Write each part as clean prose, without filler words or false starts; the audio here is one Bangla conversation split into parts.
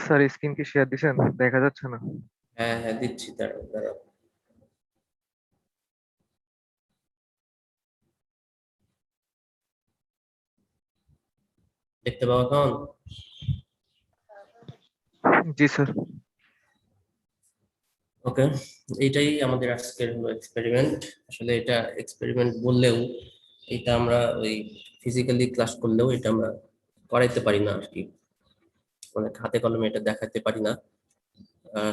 স্যার স্ক্রিন কি শেয়ার দিছেন? দেখা যাচ্ছে না। হ্যাঁ হ্যাঁ দিচ্ছি, দাঁড়াও দাঁড়াও। দেখতে পাও এখন? জি স্যার। ওকে, এইটাই আমাদের আজকের হলো এক্সপেরিমেন্ট। আসলে এটা এক্সপেরিমেন্ট বললেও এটা আমরা ওই ফিজিক্যালি ক্লাস করলেও এটা আমরা করাইতে পারি না আর কি, মানে হাতে কলমে এটা দেখাতে পারি না।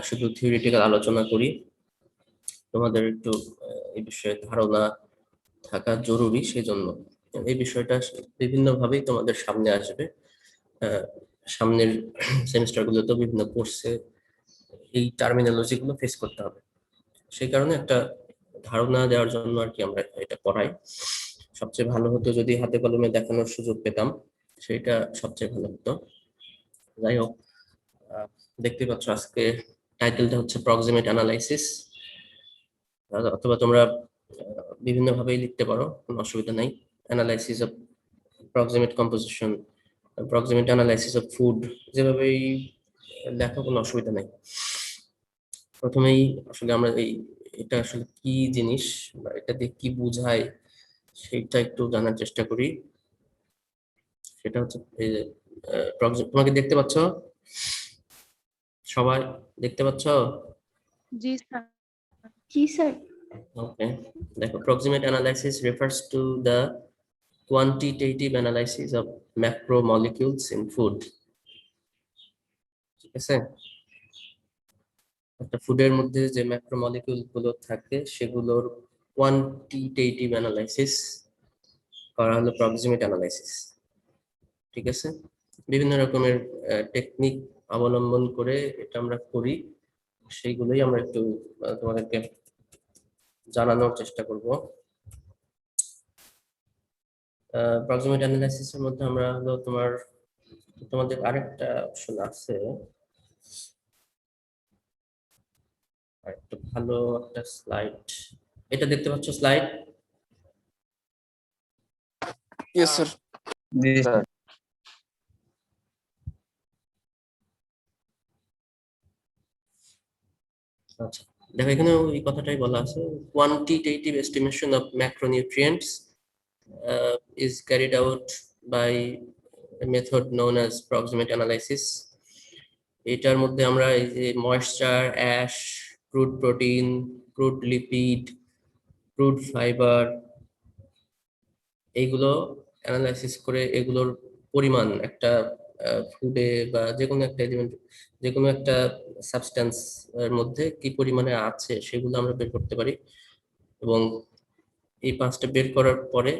শুধু থিওরিটিক্যাল আলোচনা করি। তোমাদের একটু এই বিষয়ে ধারণা থাকা জরুরি, সেজন্য এই বিষয়টা বিভিন্ন ভাবেই তোমাদের সামনে আসবে। আহ, সামনের সেমিস্টার গুলোতেও বিভিন্ন কোর্সে এই টার্মিনোলজি গুলো ফেস করতে হবে। সেই কারণে একটা ধারণা দেওয়ার জন্য আর কি আমরা এটা পড়াই। সবচেয়ে ভালো হতো যদি হাতে কলমে দেখানোর সুযোগ পেতাম, সেটা সবচেয়ে ভালো হতো। যাই হোক, আহ, দেখতে পাচ্ছ আজকে টাইটেলটা হচ্ছে প্রক্সিমেট অ্যানালাইসিস, অথবা তোমরা বিভিন্ন ভাবেই লিখতে পারো, কোনো অসুবিধা নাই। Analysis of proximate composition, proximate analysis of food, যেভাবেই লেখা কোনো অসুবিধা নাই। প্রথমেই আসলে আমরা এটা আসলে কি জিনিস বা এটা দিয়ে কি বোঝায় সেটা একটু জানার চেষ্টা করি। সেটা হচ্ছে এই যে তোমাকে দেখতে পাচ্ছ? সবাই দেখতে পাচ্ছ? জি স্যার। জি স্যার। ওকে, দেখো, proximate analysis refers to the quantitative analysis of macromolecules in food। ঠিক আছে, একটা ফুডের মধ্যে যে ম্যাক্রোমলিকিউল গুলো থাকে সেগুলোর কোয়ান্টিটেটিভ অ্যানালাইসিস করা হলো প্রক্সিমেট অ্যানালাইসিস। ঠিক আছে, বিভিন্ন রকমের টেকনিক অবলম্বন করে এটা আমরা করি, সেইগুলোই আমরা একটু তোমাদেরকে জানানোর চেষ্টা করব। প্রক্সিমেট অ্যানালাইসিসের মধ্যে আমরা হলো তোমাদের আরেকটা অপশন আছে, আরেকটা ভালো একটা স্লাইড, এটা দেখতে পাচ্ছ স্লাইড? Yes sir. জি স্যার। আচ্ছা, দেখো এখানে ওই কথাটাই বলা আছে, quantitative estimation of macronutrients is carried out by a method known as proximate analysis। এটার মধ্যে আমরা এই যে moisture, ash, crude protein, crude lipid, crude fibre, এইগুলো অ্যানালাইসিস করে এগুলোর পরিমাণ একটা ফুডে বা যে কোনো একটা এলিমেন্ট, যে কোনো একটা সাবস্টেন্স এর মধ্যে কি পরিমাণে আছে সেগুলো আমরা বের করতে পারি। এবং এই পাঁচটা বের করার পরে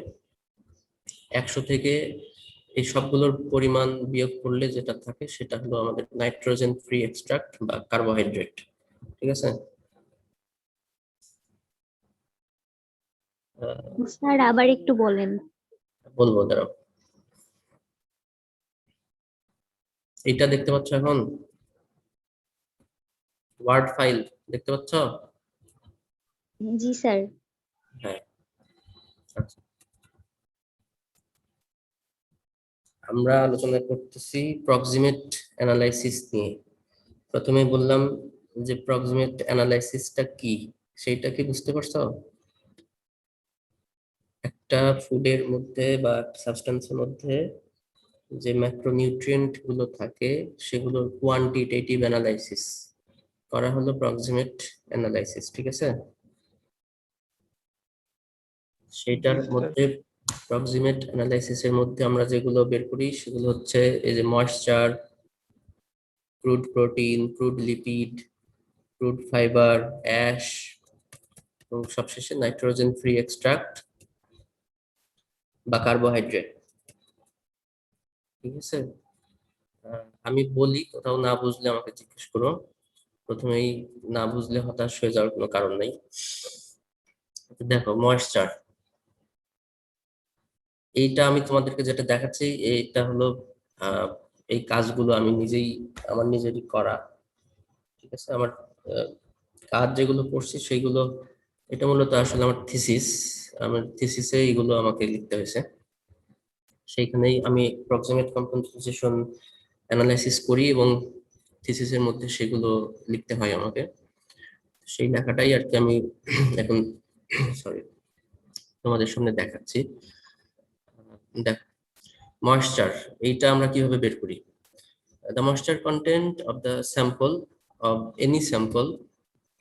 100 থেকে এই সবগুলোর পরিমাণ বিয়োগ করলে যেটা থাকে সেটা হলো আমাদের নাইট্রোজেন ফ্রি এক্সট্রাক্ট বা কার্বোহাইড্রেট। ঠিক আছে, স্যার আবার একটু বলেন। বলবো, দাঁড়াও। এইটা দেখতে পাচ্ছ এখন? ওয়ার্ড ফাইল দেখতে পাচ্ছ? জি স্যার। হ্যাঁ, আচ্ছা, আমরা আলোচনা করতেছি প্রক্সিমেট অ্যানালাইসিস নিয়ে। প্রথমে বললাম যে প্রক্সিমেট অ্যানালাইসিসটা কি, সেইটা কি বুঝতে পারছো? একটা ফুডের মধ্যে বা সাবস্টেন্সের মধ্যে যে ম্যাক্রোনিউট্রিয়েন্ট গুলো থাকে সেগুলোর কোয়ান্টিটেটিভ অ্যানালাইসিস করা হলো প্রক্সিমেট অ্যানালাইসিস। ঠিক আছে, সেটার মধ্যে প্রক্সিমেট অ্যানালাইসিসের মধ্যে আমরা যেগুলো বের করি সেগুলো হচ্ছে এই যে moisture, crude protein, crude lipid, crude fibre, ash, এবং সবশেষে নাইট্রোজেন ফ্রি এক্সট্রাক্ট বা কার্বোহাইড্রেট। ঠিক আছে, আমি বলি, কোথাও না বুঝলে আমাকে জিজ্ঞেস করো। প্রথমেই না বুঝলে হতাশ হয়ে যাওয়ার কোনো কারণ নেই। দেখো, ময়েশ্চার, এইটা আমি তোমাদেরকে যেটা দেখাচ্ছি এইটা হলো এই কাজগুলো আমি নিজেই, আমার নিজেরই করা। ঠিক আছে, আমার কাজ যেগুলো করছি সেইগুলো, এটা মূলত আসলে আমার থিসিস, আমার থিসিসে এইগুলো আমাকে লিখতে হয়েছে। সেইখানেই আমি প্রক্সিমেট কম্পোজিশন অ্যানালাইসিস করি এবং থিসিসের মধ্যে সেগুলো লিখতে হয় আমাকে। সেই লেখাটাই আর কি আমি এখন সরি তোমাদের সামনে দেখাচ্ছি। দেখ, ময়েশ্চার এইটা আমরা কিভাবে বের করি? The moisture content of the sample of any sample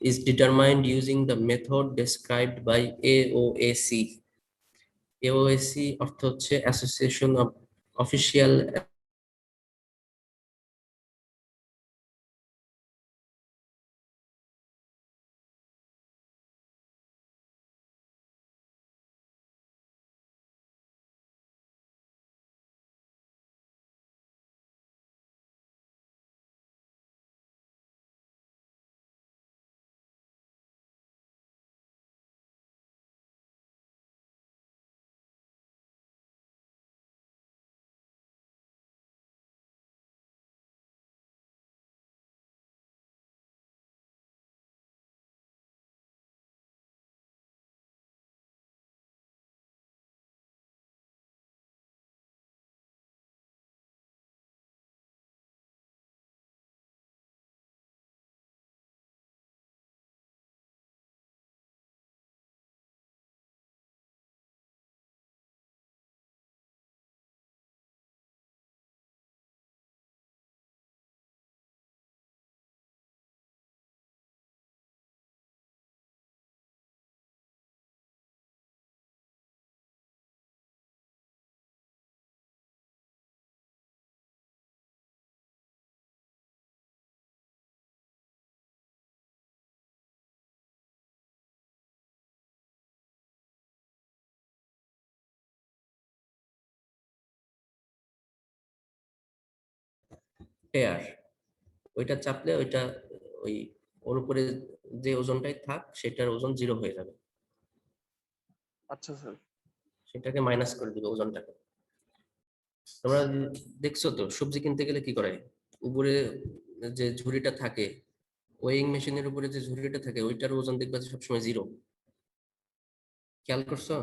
is determined using the method described by AOAC. AOAC অর্থ হচ্ছে অ্যাসোসিয়েশন অফ অফিসিয়াল টেয়ার, ওইটা চাপলে ওইটা ওই ওর উপরে যে ওজনটাই থাক সেটার ওজন 0 হয়ে যাবে। আচ্ছা স্যার। সেটাকে মাইনাস করে দিবে ওজনটাকে। তোমরা দেখছো তো সবজি কিনতে গেলে কি করে, উপরে যে ঝুড়িটা থাকে, ওয়েইং মেশিনের উপরে যে ঝুড়িটা থাকে ওইটার ওজন দেখবা যে সবসময় 0। খেয়াল করছো?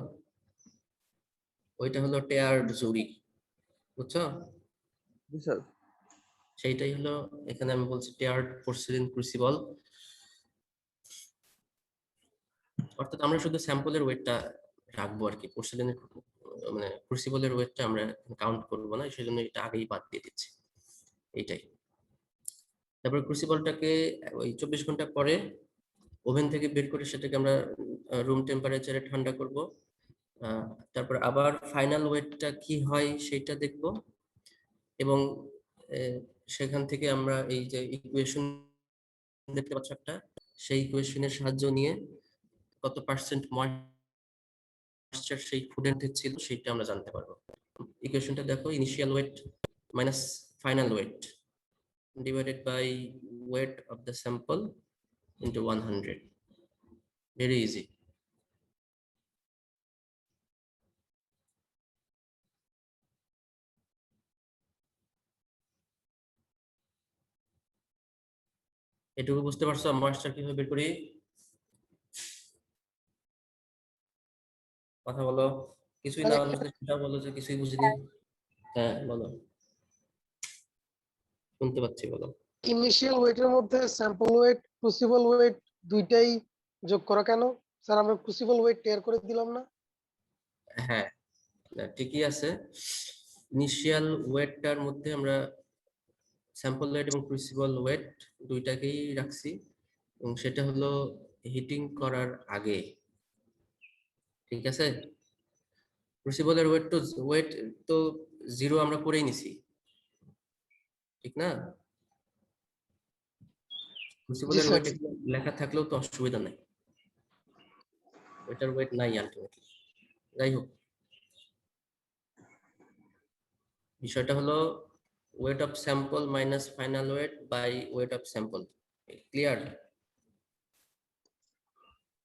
ওইটা হলো টেয়ার্ড ঝুড়ি, বুঝছো? জি স্যার। সেইটাই হলো এখানে আমি বলছি টেয়ার্ড পোর্সেলিন ক্রুসিবল। অর্থাৎ আমরা শুধু স্যাম্পলের ওয়েটটা রাখবো আর কি, পোর্সেলিনের মানে ক্রুসিবলের ওয়েটটা আমরা কাউন্ট করবো না, সেজন্য এটা আগেই বাদ দিয়ে দিচ্ছি। এইটাই। তারপর ক্রুসিবলটাকে ওই 24 ঘন্টা পরে ওভেন থেকে বের করে সেটাকে আমরা রুম টেম্পারেচারে ঠান্ডা করব। তারপর আবার ফাইনাল ওয়েটটা কি হয় সেটা দেখব, এবং সেখান থেকে আমরা এই যে ইকুয়েশন দেখতে পাচ্ছ একটা, সেই ইকুয়েশনের সাহায্য নিয়ে কত পার্সেন্ট ময়েশ্চার সেই ফুডের মধ্যে ছিল সেটা আমরা জানতে পারবো। ইকুয়েশনটা দেখো, initial weight minus final weight divided by weight of the sample into 100. Very easy. এটুকু বুঝতে পারছো ময়েশ্চার কিভাবে বের করি? কথা বলো, কিছুই না বুঝলে সেটা বলো যে কিছুই বুঝিনি। হ্যাঁ বলো, শুনতে পাচ্ছি, বলো। ইনিশিয়াল ওয়েটের মধ্যে স্যাম্পল ওয়েট, ক্রুসিবল ওয়েট দুইটাই যোগ করা কেন স্যার? আমরা ক্রুসিবল ওয়েট টেয়ার করে দিলাম না? হ্যাঁ ঠিকই আছে, ইনিশিয়াল ওয়েটটার মধ্যে আমরা স্যাম্পল ওয়েট এবং ক্রুসিবল ওয়েট দুইটাকেই রাখছি, এবং সেটা হলো হিটিং করার আগে। ঠিক আছে, ক্রুসিবলের ওয়েট তো 0 আমরা করেই নিছি, ঠিক না? ক্রুসিবলের ওয়েট লেখা থাকলেও তো অসুবিধা নাই, ওইটার ওয়েট নাই আলটিমেটলি। যাই হোক, বিষয়টা হলো weight of sample minus final weight by weight of sample. Clear?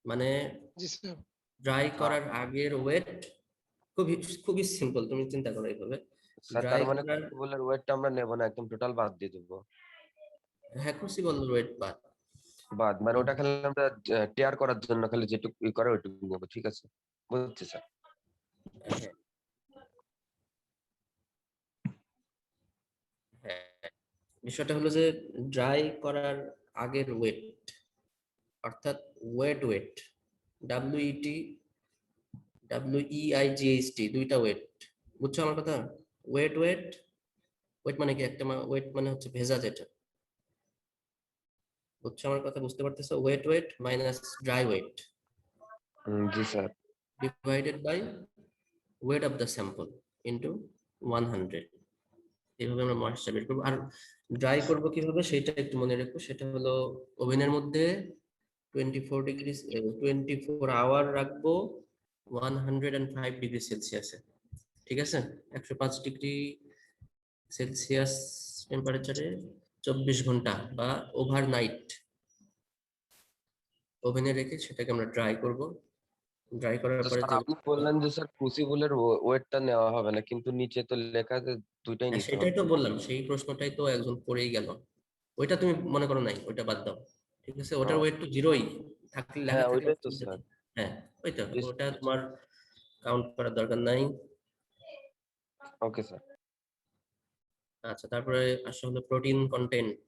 মানে জি স্যার। ড্রাই করার আগের ওয়েট খুবই খুবই সিম্পল, তুমি চিন্তা করো এইভাবে। তার মানে ক্রুসিবলের ওয়েটটা আমরা নেব না, একদম টোটাল বাদ দিয়ে দেব। হ্যাঁ, ক্রুসিবল ওয়েট বাদ মানে ওটা খালি আমরা টেয়ার করার জন্য খালি যেটুকু করে ওইটুকু নেব। ঠিক আছে, বুঝছি স্যার। হ্যাঁ, বিষয়টা হলো যে ড্রাই করার আগের ওয়েট, অর্থাৎ ওয়েট ডাব্লিউইটি WEIGHT দুইটা ওয়েট, বুঝছো আমার কথা? ওয়েট মানে কি, একটা ওয়েট মানে হচ্ছে ভেজা যেটা, বুঝছো আমার কথা? বুঝতে পারতেছো? ওয়েট মাইনাস ড্রাই ওয়েট জি sir. Divided by weight of the sample into 100। এইভাবে আমরা ময়েশ্চার বের করবো। আর ড্রাই করবো কিভাবে সেটা একটু মনে রাখবো, সেটা হলো ওভেনের মধ্যে 24 আওয়ার রাখবো 105 ডিগ্রি সেলসিয়াসে, ঠিক আছে? 105 ডিগ্রি সেলসিয়াস টেম্পারেচারে 24 ঘন্টা বা ওভারনাইট ওভেনে রেখে সেটাকে আমরা ড্রাই করব। ড্রাই করার তো পরে স্যার যে আপনি বললেন যে স্যার ক্রুসিবলের ওয়েটটা নেওয়া হবে না, কিন্তু নিচে তো লেখা আছে দুইটাই নিতে সেটাই হবে। তো বললাম, সেই প্রশ্নটাই তো একজন করেই গেল। ওইটা তুমি মনে করো নাই, ওইটা বাদ দাও, ঠিক আছে? ওটার ও, ওয়েট তো জিরোই থাকলে, লেখা হ্যাঁ থাকলে ওইটাই তো তুমি স্যার। হ্যাঁ ওইটা, Yes, ওটা yes. তোমার কাউন্ট করার দরকার নাই। Okay sir. আচ্ছা, তারপরে আসলে হলো প্রোটিন কন্টেন্ট।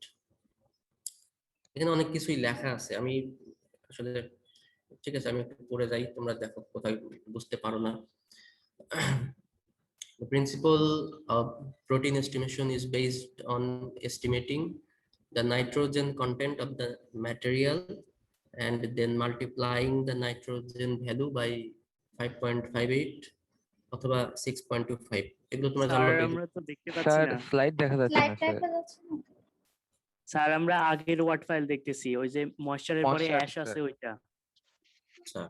এখানে অনেক কিছুই লেখা আছে, আমি আসলে, ঠিক আছে আমি একটু পড়ে যাই, তোমরা দেখো কোথায় বুঝতে পারো না। The principle of protein estimation is based on estimating the nitrogen content of the material and then multiplying the nitrogen value by 5.58 অথবা 6.25। এগুলো তোমরা স্যার জানলো আমরা তো দেখতে পাচ্ছি স্যার না। স্লাইড দেখা যাচ্ছে না স্যার। স্যার আমরা আগের ওয়ার্ড ফাইল দেখতেছি, ওই যে ময়েশ্চারের পরে Moisture, অ্যাশ আছে ওইটা। আচ্ছা,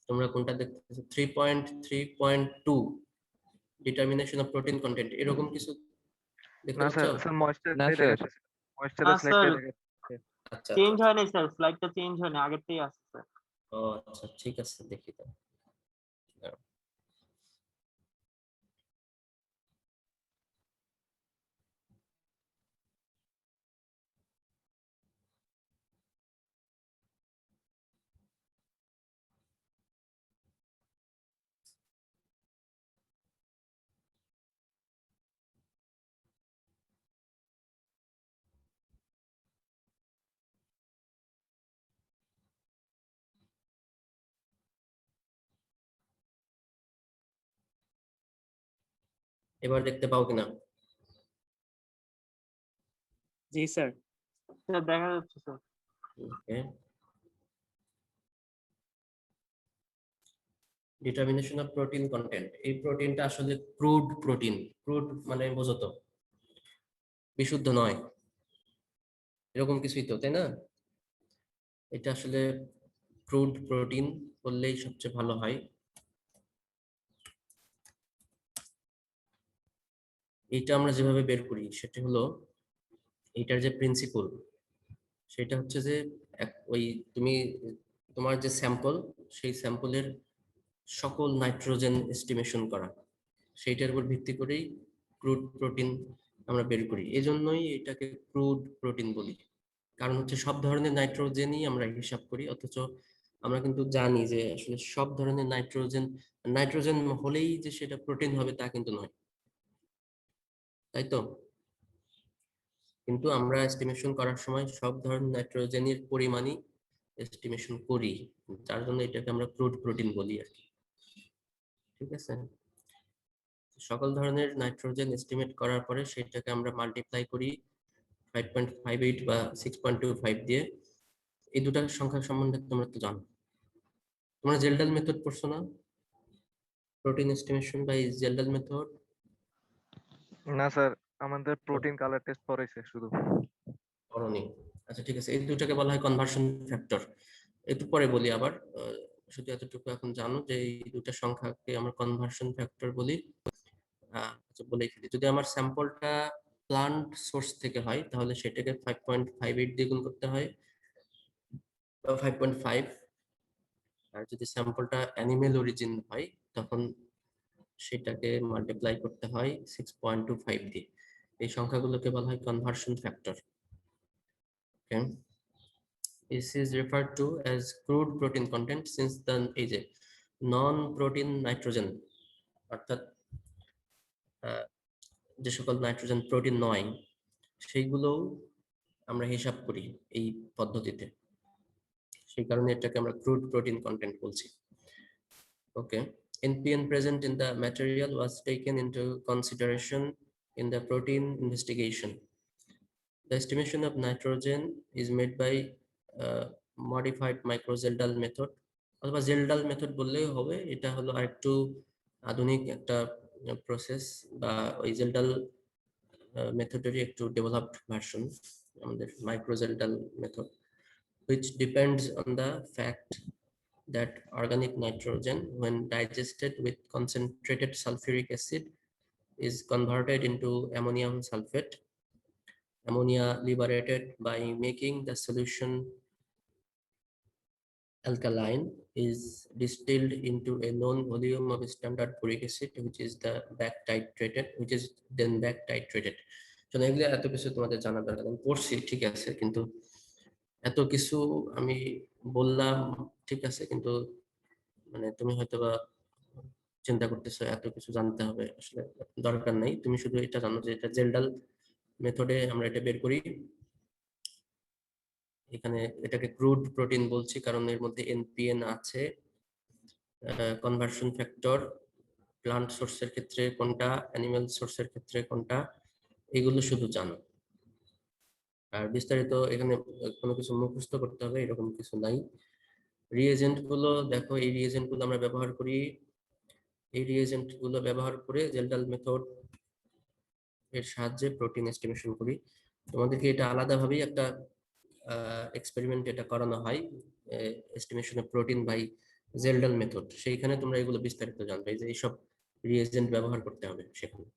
তোমরা কোনটা দেখতেছো? 3.3.2 ডিটারমিনেশন অফ প্রোটিন কন্টেন্ট, এরকম কিছু দেখতে না পাচ্ছ? স্যার, স্যার না ময়েশ্চারটাই স্যার, দেখাচ্ছে, ময়েশ্চারের স্লাইডটাই দেখাচ্ছে। আচ্ছা চেঞ্জ হয়নি স্যার, স্লাইডটা চেঞ্জ হয়নি, আগেরটাই আছে স্যার। ও আচ্ছা, ঠিক আছে দেখি তো। এবার দেখতে পাও কিনা? জি স্যার। স্যার দেখা যাচ্ছে sir. Okay, determination of protein content. এই প্রোটিনটা আসলে ক্রুড প্রোটিন। ক্রুড মানে বোঝো তো, বিশুদ্ধ নয়, এরকম কিছুই তো, তাই না? এটা আসলে ক্রুড প্রোটিন বললেই সবচেয়ে ভালো হয়। এইটা আমরা যেভাবে বের করি সেটা হলো, এইটার যে প্রিন্সিপল সেটা হচ্ছে যে ওই তুমি তোমার যে স্যাম্পল, সেই স্যাম্পলের সকল নাইট্রোজেন এস্টিমেশন করা, সেইটার উপর ভিত্তি করেই ক্রুড প্রোটিন আমরা বের করি। এজন্যই এটাকে ক্রুড প্রোটিন বলি, কারণ হচ্ছে সব ধরনের নাইট্রোজেনই আমরা হিসাব করি, অথচ আমরা কিন্তু জানি যে আসলে সব ধরনের নাইট্রোজেন হলেই যে সেটা প্রোটিন হবে তা কিন্তু নয়, তাই তো? কিন্তু আমরা এস্টিমেশন করার সময় সব ধরনের নাইট্রোজেনের পরিমাণই এস্টিমেশন করি, যার জন্য এটাকে আমরা ক্রুড প্রোটিন বলি আর কি, ঠিক আছে? সকল ধরনের নাইট্রোজেন এস্টিমেট করার পরে সেটাকে আমরা মাল্টিপ্লাই করি 5.58 বা 6.25 দিয়ে। এই দুটার সংখ্যা সম্বন্ধে তোমরা তো জানো, তোমরা জেলডাল মেথড পড়ছো না? Protein estimation by Kjeldahl method. না স্যার, আমাদের প্রোটিন কালার টেস্ট করেছে শুধু। করনি? আচ্ছা ঠিক আছে, এই দুটাকে বলা হয় কনভার্সন ফ্যাক্টর। একটু পরে বলি আবার, শুধু এতটুকু এখন জানো যে এই দুটা সংখ্যাকে আমরা কনভার্সন ফ্যাক্টর বলি। আচ্ছা বলে ফেলি, যদি আমার স্যাম্পলটা প্লান্ট সোর্স থেকে হয় তাহলে সেটাকে 5.58 দিয়ে গুণ করতে হয়, 5.5। আর যদি স্যাম্পলটা অ্যানিমেল অরিজিন হয় তখন সেটাকে মাল্টিপ্লাই করতে হয় 6.25 দিয়ে। এই সংখ্যাগুলোকে বলা হয় conversion factor. Okay, this is referred to as crude protein content since the এই যে নন প্রোটিন নাইট্রোজেন, অর্থাৎ যে সকল নাইট্রোজেন প্রোটিন নয়, সেইগুলো আমরা হিসাব করি এই পদ্ধতিতে, সেই কারণে এটাকে আমরা ক্রুড প্রোটিন কন্টেন্ট বলছি। Okay, NPN present in the material was taken into consideration in the protein investigation. The estimation of nitrogen is made by modified microzeldal method অথবা জেলডাল মেথড বললেই হবে। এটা হলো আরেকটু আধুনিক একটা প্রসেস, বা ওই জেলডাল মেথডেরই একটু ডেভেলপড ভার্সন আমাদের মাইক্রোজেলডাল method, which depends on the fact that organic nitrogen, when digested with concentrated sulfuric acid, is converted into ammonium sulfate. Ammonia liberated by making the solution alkaline is distilled into a known volume of standard boric acid, which is then back titrated. So এগুলো এত কিছু তোমাদের জানা দরকার, আমি পড়ছি ঠিক আছে, কিন্তু এত কিছু আমি বললাম ঠিক আছে, কিন্তু মানে তুমি হয়তোবা চিন্তা করতেছো এত কিছু জানতে হবে, আসলে দরকার নাই। তুমি শুধু এটা জানো যে এটা জেলডাল মেথডে আমরা এটা বের করি। এখানে এটাকে ক্রুড প্রোটিন বলছি কারণ এর মধ্যে এনপিএন আছে, কনভার্সন ফ্যাক্টর প্লান্ট সোর্সের ক্ষেত্রে কোনটা, অ্যানিমাল সোর্সের ক্ষেত্রে কোনটা, এগুলো শুধু জানো। আর বিস্তারিত এখানে কোনো কিছু মুখস্থ করতে হবে এরকম কিছু নাই। রিএজেন্ট গুলো দেখো, এই রিএজেন্ট গুলো আমরা ব্যবহার করি, এই রিএজেন্ট গুলো ব্যবহার করে জেলডাল মেথড এর সাহায্যে প্রোটিন এস্টিমেশন করি। তোমাদেরকে এটা আলাদাভাবেই একটা এক্সপেরিমেন্ট এটা করানো হয়, estimation of protein by Kjeldahl method, সেইখানে তোমরা এগুলো বিস্তারিত জানবে যে এইসব রিএজেন্ট ব্যবহার করতে হবে সেখানে।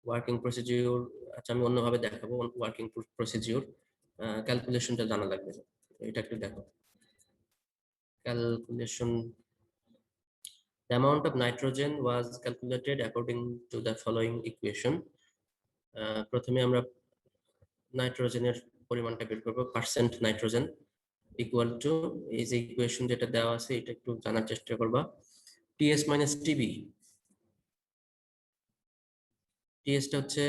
ওয়ার্কিং প্রসিডিউর, আচ্ছা আমি অন্যভাবে দেখাবো ওয়ার্কিং প্রসিডিউর, ক্যালকুলেশনটা জানা লাগবে, এটা একটু দেখো। Calculation. The amount of nitrogen was calculated according to the following equation. প্রথমে আমরা নাইট্রোজেনের পরিমাণটা বের করব, পার্সেন্ট নাইট্রোজেন ইকুয়াল টু এই যে ইকুয়েশন যেটা দেওয়া আছে এটা একটু জানার চেষ্টা করবা। টিএস মাইনাস টিবি, টিএসটা হচ্ছে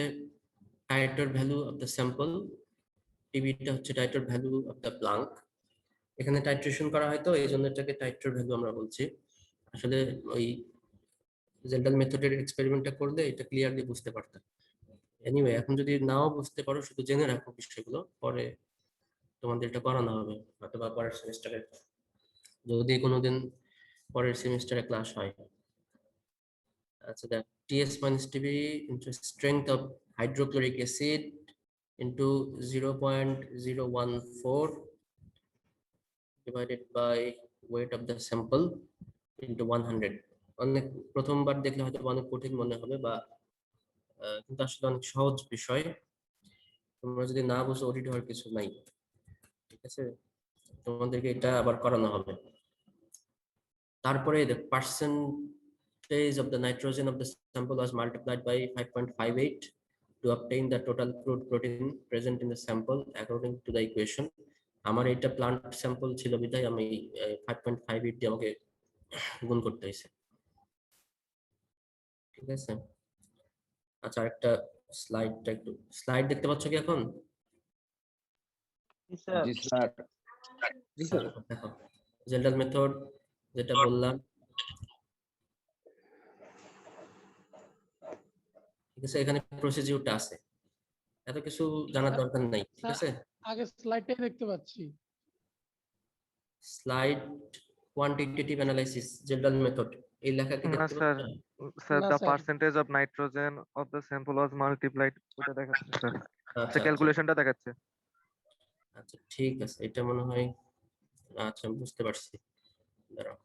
টাইটর ভ্যালু অফ দ্য স্যাম্পল, টিবিটা হচ্ছে টাইটর ভ্যালু অফ দ্য ব্লাঙ্ক। এখানে টাইট্রেশন করা হয় তো এই জন্য এটাকে টাইটর ভ্যালু আমরা বলছি। আসলে ওই জেলডাল মেথডের এক্সপেরিমেন্টটা করলে এটা ক্লিয়ারলি বুঝতে পারতাম। এনিওয়ে, এখন যদি নাও বুঝতে পারো শুধু জেনে রাখো বিষয়গুলো, পরে তোমাদের এটা করানো হবে অথবা পরের সেমিস্টারে, যদি কোনোদিন পরের সেমিস্টারে ক্লাস হয়। আচ্ছা দেখ, TS minus TB into strength of hydrochloric acid into 0.014 divided by weight of the sample into 100। অনেক প্রথমবার দেখলে হয়তো অনেক কঠিন মনে হবে, বা কিন্তু আসলে অনেক সহজ বিষয়। তোমরা যদি না বুঝো অডিট হওয়ার কিছু নাই, ঠিক আছে, তোমাদেরকে এটা আবার করানো হবে। তারপরে the percentage of the nitrogen of the sample was multiplied by 5.58 to obtain the total crude protein present in the sample according to the equation. আমার এটা প্লান্ট স্যাম্পল ছিল বিধায় আমি 5.58 দিয়ে আমাকে গুণ করতে হয়েছে, ঠিক আছে। আচ্ছা একটা স্লাইডটা একটু, স্লাইড দেখতে পাচ্ছ কি এখন? জি স্যার। জি স্যার। জি স্যার। দেখো জেলডাল মেথড যেটা বললাম, ঠিক আছে, এখানে প্রসিডিউরটা আছে, এত কিছু জানার দরকার নাই, ঠিক আছে। আগে স্লাইডটাই দেখতে পাচ্ছি। স্লাইড কোয়ান্টিটেটিভ অ্যানালাইসিস জেলডাল মেথড, এই লেখা কি না দেখতে স্যার, পাচ্ছ? স্যার না the sir. Percentage of nitrogen of the sample was multiplied, ওটা দেখাচ্ছে স্যার, আচ্ছা ক্যালকুলেশনটা দেখাচ্ছে। আচ্ছা ঠিক আছে, এটা মনে হয়, আচ্ছা বুঝতে পারছি, দাঁড়াও।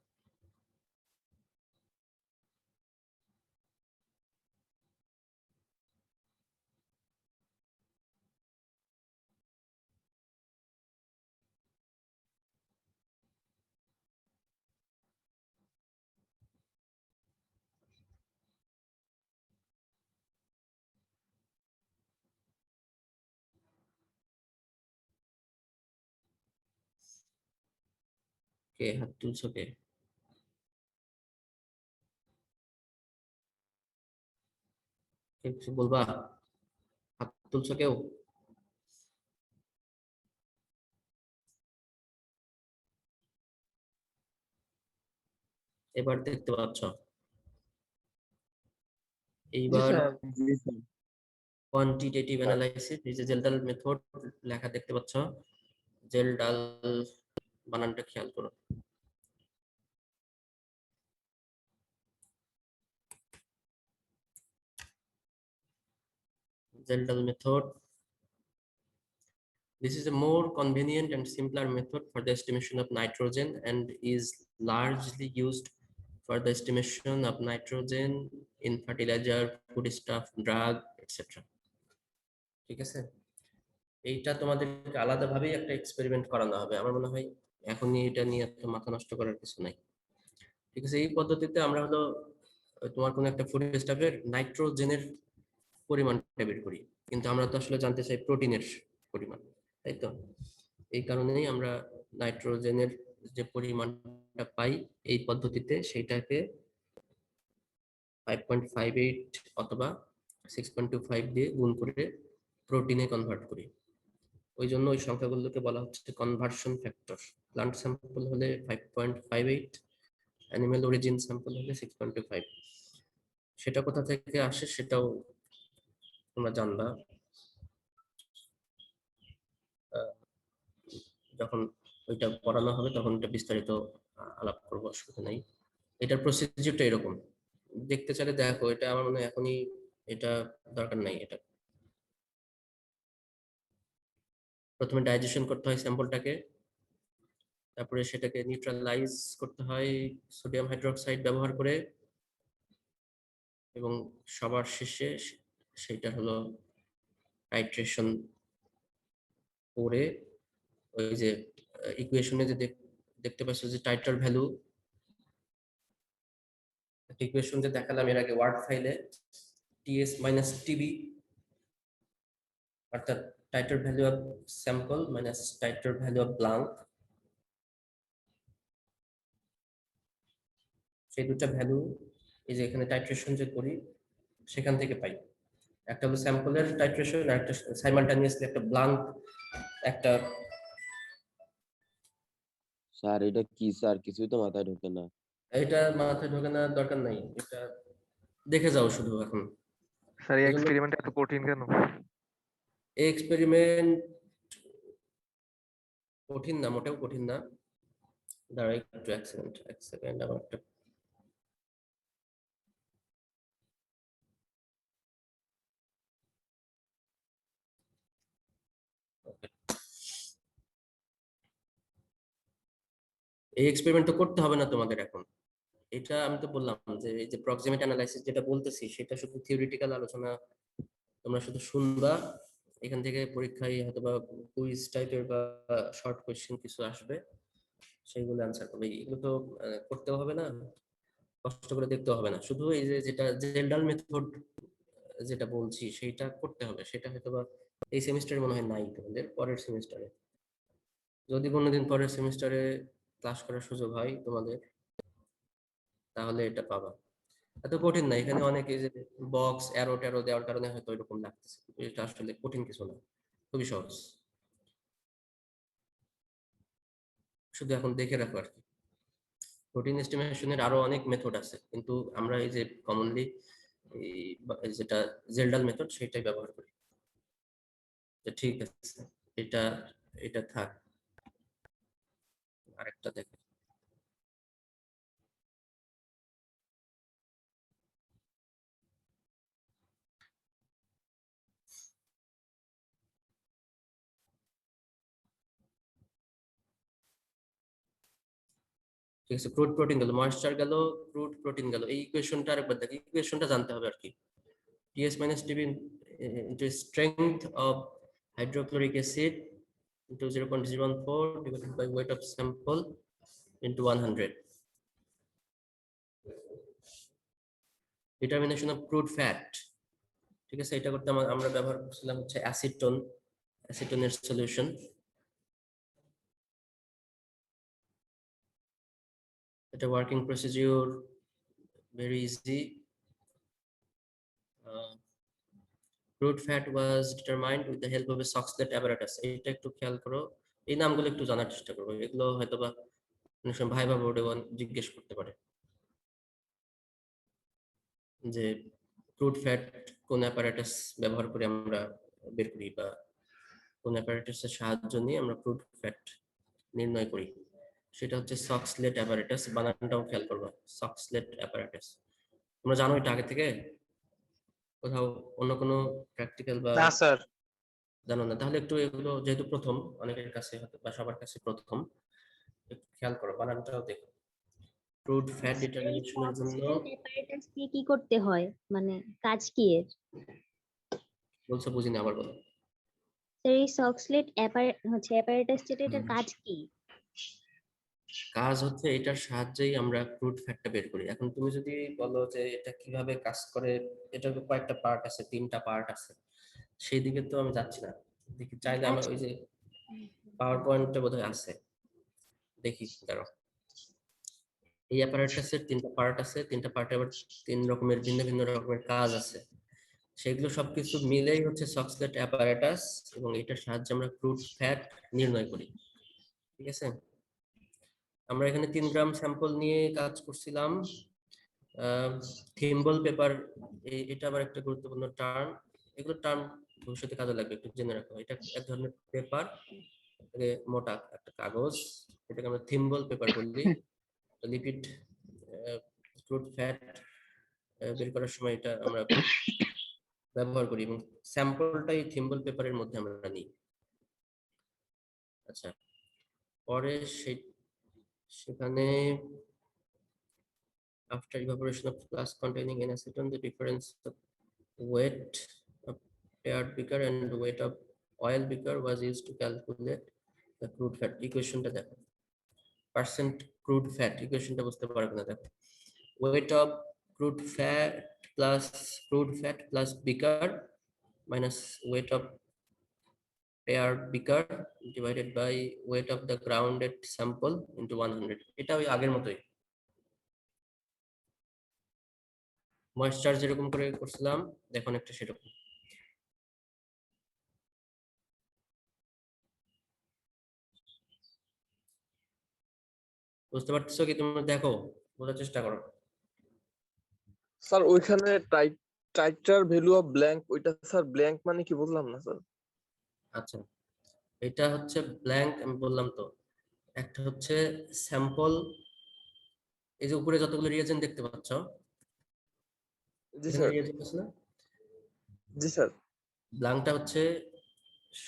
কে হাত তুলছো কে? আচ্ছা, কিছু বলবা? হাত তুলছো কেউ? এবার দেখতে পাচ্ছ? এইবার কোয়ান্টিটেটিভ অ্যানালাইসিস, এই যে জেলডাল মেথড লেখা দেখতে পাচ্ছ? জেলডাল বানানটা খেয়াল করো। Zeldal method. This is a more convenient and simpler method for the estimation of nitrogen and is largely used for the estimation of nitrogen in fertilizer, foodstuff, drug, etc. ঠিক আছে, এইটা তোমাদেরকে আলাদাভাবেই একটা এক্সপেরিমেন্ট করানো হবে। আমার মনে হয় এখনই এটা নিয়ে এত মাথা নষ্ট করার কিছু নাই। ঠিক আছে, এই পদ্ধতিতে আমরা হলো তোমার কোনো একটা ফুডস্টাফের নাইট্রোজেনের পরিমাণটা বের করি, কিন্তু আমরা তো আসলে জানতে চাই প্রোটিনের পরিমাণ, তাই তো? এই কারণেই আমরা নাইট্রোজেনের যে পরিমাণটা পাই এই পদ্ধতিতে সেইটাকে 5.58 অথবা 6.25 দিয়ে গুণ করে প্রোটিনে কনভার্ট করি। ওই জন্য ওই সংখ্যাগুলোকে বলা হচ্ছে কনভার্সন ফ্যাক্টর। প্লান্ট স্যাম্পল হলে 5.58, অ্যানিমেল অরিজিন স্যাম্পল হলে 6.25। সেটা কোথা থেকে আসে সেটাও তোমরা জানবা যখন ওইটা পড়ানো হবে, তখন এটা বিস্তারিত আলাপ করবো, অসুবিধা নাই। এটার প্রসিডিউরটা এরকম, দেখতে চাইলে দেখো। এটা আমার মনে হয় এখনই এটা দরকার নাই। এটা প্রথমে ডাইজেশন করতে হয় স্যাম্পলটাকে, তারপরে সেটাকে নিউট্রালাইজ করতে হয় সোডিয়াম হাইড্রোক্সাইড ব্যবহার করে, এবং সবার শেষে সেটা হলো টাইট্রেশন করে ওই যে ইকুয়েশনে যে দেখতে পাচ্ছ যে টাইটার ভ্যালু, ইকুয়েশন যে দেখালাম এর আগে ওয়ার্ড ফাইলে, টিএস মাইনাস টিবি, অর্থাৎ titre value of sample minus titre value of blank, সেই দুটো ভ্যালু এই যে এখানে টাইট্রেশন যে করি সেখান থেকে পাই। একটা হলো স্যাম্পলের টাইট্রেশন আর একটা সাইমালটেনিয়াসলি একটা ব্লাঙ্ক একটা। স্যার এটা কি স্যার, কিছুই তো মাথায় ঢোকে না। এটা মাথায় ঢোকে না, দরকার নাই, এটা দেখে যাও শুধু এখন। স্যার এই এক্সপেরিমেন্ট এত কঠিন কেন? এই এক্সপেরিমেন্ট কঠিন না, মোটেও কঠিন না। দাঁড়া একটু, এক সেকেন্ড আমার একটা এই এক্সপেরিমেন্ট তো করতে হবে না তোমাদের এখন। এটা আমি তো বললাম যে এই যে প্রক্সিমিটি অ্যানালাইসিস যেটা বলতেছি সেটা শুধু থিওরিটিক্যাল আলোচনা, তোমরা শুধু শুনবা। এখান থেকে পরীক্ষায় হয়তো বা কুইজ টাইপের বা শর্ট কোয়েশ্চেন কিছু আসবে, সেইগুলো অ্যান্সার করবে। এগুলো তো করতেও হবে না, কষ্ট করে দেখতেও হবে না। শুধু এই যে যেটা জেলডাল মেথড যেটা বলছি সেইটা করতে হবে। সেটা হয়তো বা এই সেমিস্টারে মনে হয় নাই, তোমাদের পরের সেমিস্টারে, যদি কোনোদিন পরের সেমিস্টারে ক্লাস করার সুযোগ হয় তোমাদের, তাহলে এটা পাবা। এত কঠিন না, এখানে অনেকে যে বক্স অ্যারো ট্যারো দেওয়ার কারণে হয়তো এরকম লাগতেছে, এটা আসলে কঠিন কিছু না, খুবই সহজ। শুধু এখন দেখে রাখো আর কি। প্রোটিন এস্টিমেশনের আরো অনেক মেথড আছে, কিন্তু আমরা এই যে কমনলি যেটা জেলডাল মেথড সেটাই ব্যবহার করি। ঠিক আছে, এটা এটা থাক, আরেকটা দেখো। ঠিক আছে, ক্রুড প্রোটিন গেল, ময়েশ্চার গেল, ক্রুড প্রোটিন গেল। এই ইকুয়েশনটা আরেকবার দেখি, ইকুয়েশনটা জানতে হবে আর কি। TS minus TB into strength of hydrochloric acid into 0.014 divided by weight of sample into 100. Determination of crude fat, ঠিক আছে, এটা করতে আমরা ব্যবহার করছিলাম হচ্ছে অ্যাসিটোন, অ্যাসিটোনের সলিউশন। এটা working procedure very easy. crude fat was determined with the help of a Soxhlet apparatus. এটা একটু খেয়াল করো, এই নামগুলো একটু জানার চেষ্টা করবো, এগুলো হয়তোবা অনেক সময় ভাইবা বোর্ডে জিজ্ঞেস করতে পারে যে ক্রুড ফ্যাট কোন অ্যাপারেটাস ব্যবহার করে আমরা বের করি, বা কোন অ্যাপারেটাসের সাহায্য নিয়ে আমরা ক্রুড ফ্যাট নির্ণয় করি। সেটা হচ্ছে সক্সলেট অ্যাপারেটাস, বানানটাও খেয়াল করবা, সক্সলেট অ্যাপারেটাস। তোমরা জানো এটা আগে থেকে, কোথাও অন্য কোনো প্র্যাকটিক্যাল বা না স্যার। জানো না? তাহলে একটু এগুলো যেহেতু প্রথম, অনেকের কাছে হয়তো বা সবার কাছে প্রথম, একটু খেয়াল করো, বানানটাও দেখো। ক্রুড ফ্যাট ডিটারমিনেশনের জন্য অ্যাপারেটাস দিয়ে কি করতে হয়, মানে কাজ কি এর? বলছো বুঝিনি, আবার বলো। স্যার এই সক্সলেট অ্যাপারেটাস যেটা, এটার কাজ কি? কাজ হচ্ছে এটার সাহায্যেই আমরা ক্রুড ফ্যাটটা বের করি। এখন তুমি যদি বলো যে এটা কিভাবে কাজ করে, এটার কয়েকটা পার্ট আছে, 3টা পার্ট আছে, সেই দিকে তো আমি যাচ্ছি না। দেখি চাইলে আমার ওই যে পাওয়ার পয়েন্টটা বোধহয় আছে, দেখি দাঁড়াও। এই অ্যাপারেটাসের 3টা পার্ট আছে, 3টা পার্টে আবার 3 রকমের ভিন্ন ভিন্ন রকমের কাজ আছে। সেগুলো সবকিছু মিলেই হচ্ছে সক্সলেট অ্যাপারেটাস, এবং এটার সাহায্যে আমরা ক্রুড ফ্যাট নির্ণয় করি। ঠিক আছে, আমরা এখানে 3 গ্রাম স্যাম্পল নিয়ে কাজ করছিলাম। থিম্বল পেপার, এটা আবার একটা গুরুত্বপূর্ণ টার্ম, এগুলো টার্ম ভবিষ্যতে কাজে লাগবে, একটু জেনে রাখো। এটা এক ধরনের পেপার, মোটা একটা কাগজ, এটাকে আমরা থিম্বল পেপার বলি। লিপিড ক্রুড ফ্যাট বের করার সময় এটা আমরা ব্যবহার করি, এবং স্যাম্পলটাই থিম্বল পেপারের মধ্যে আমরা নিই। আচ্ছা, পরে সেখানে after evaporation of glass containing an acetone, the difference of weight of paired beaker and weight of oil beaker was used to calculate the crude fat equation টা দেখো। percent crude fat equation টা বুঝতে পারবে না, দেখো। weight of crude fat plus beaker minus weight of paired beaker divided by weight of the grounded sample into 100। এটা ওই আগের মতোই, ময়েশ্চার যেরকম করে করছিলাম দেখুন একটা সেরকম। বুঝতে পারতেছো কি? তুমি দেখো, বোঝার চেষ্টা করো। স্যার ওইখানে টাইটার ভ্যালু অফ ব্ল্যাঙ্ক, ওইটা স্যার ব্ল্যাঙ্ক মানে কি বুঝলাম না স্যার। আচ্ছা, এটা হচ্ছে ব্ল্যাঙ্ক, আমি বললাম তো। একটা হচ্ছে স্যাম্পল, এই যে উপরে যতগুলো রিয়েজেন্ট দেখতে পাচ্ছ, জি এখানে স্যার। রিয়েজেন্ট আছে না? জি স্যার। ব্ল্যাঙ্কটা হচ্ছে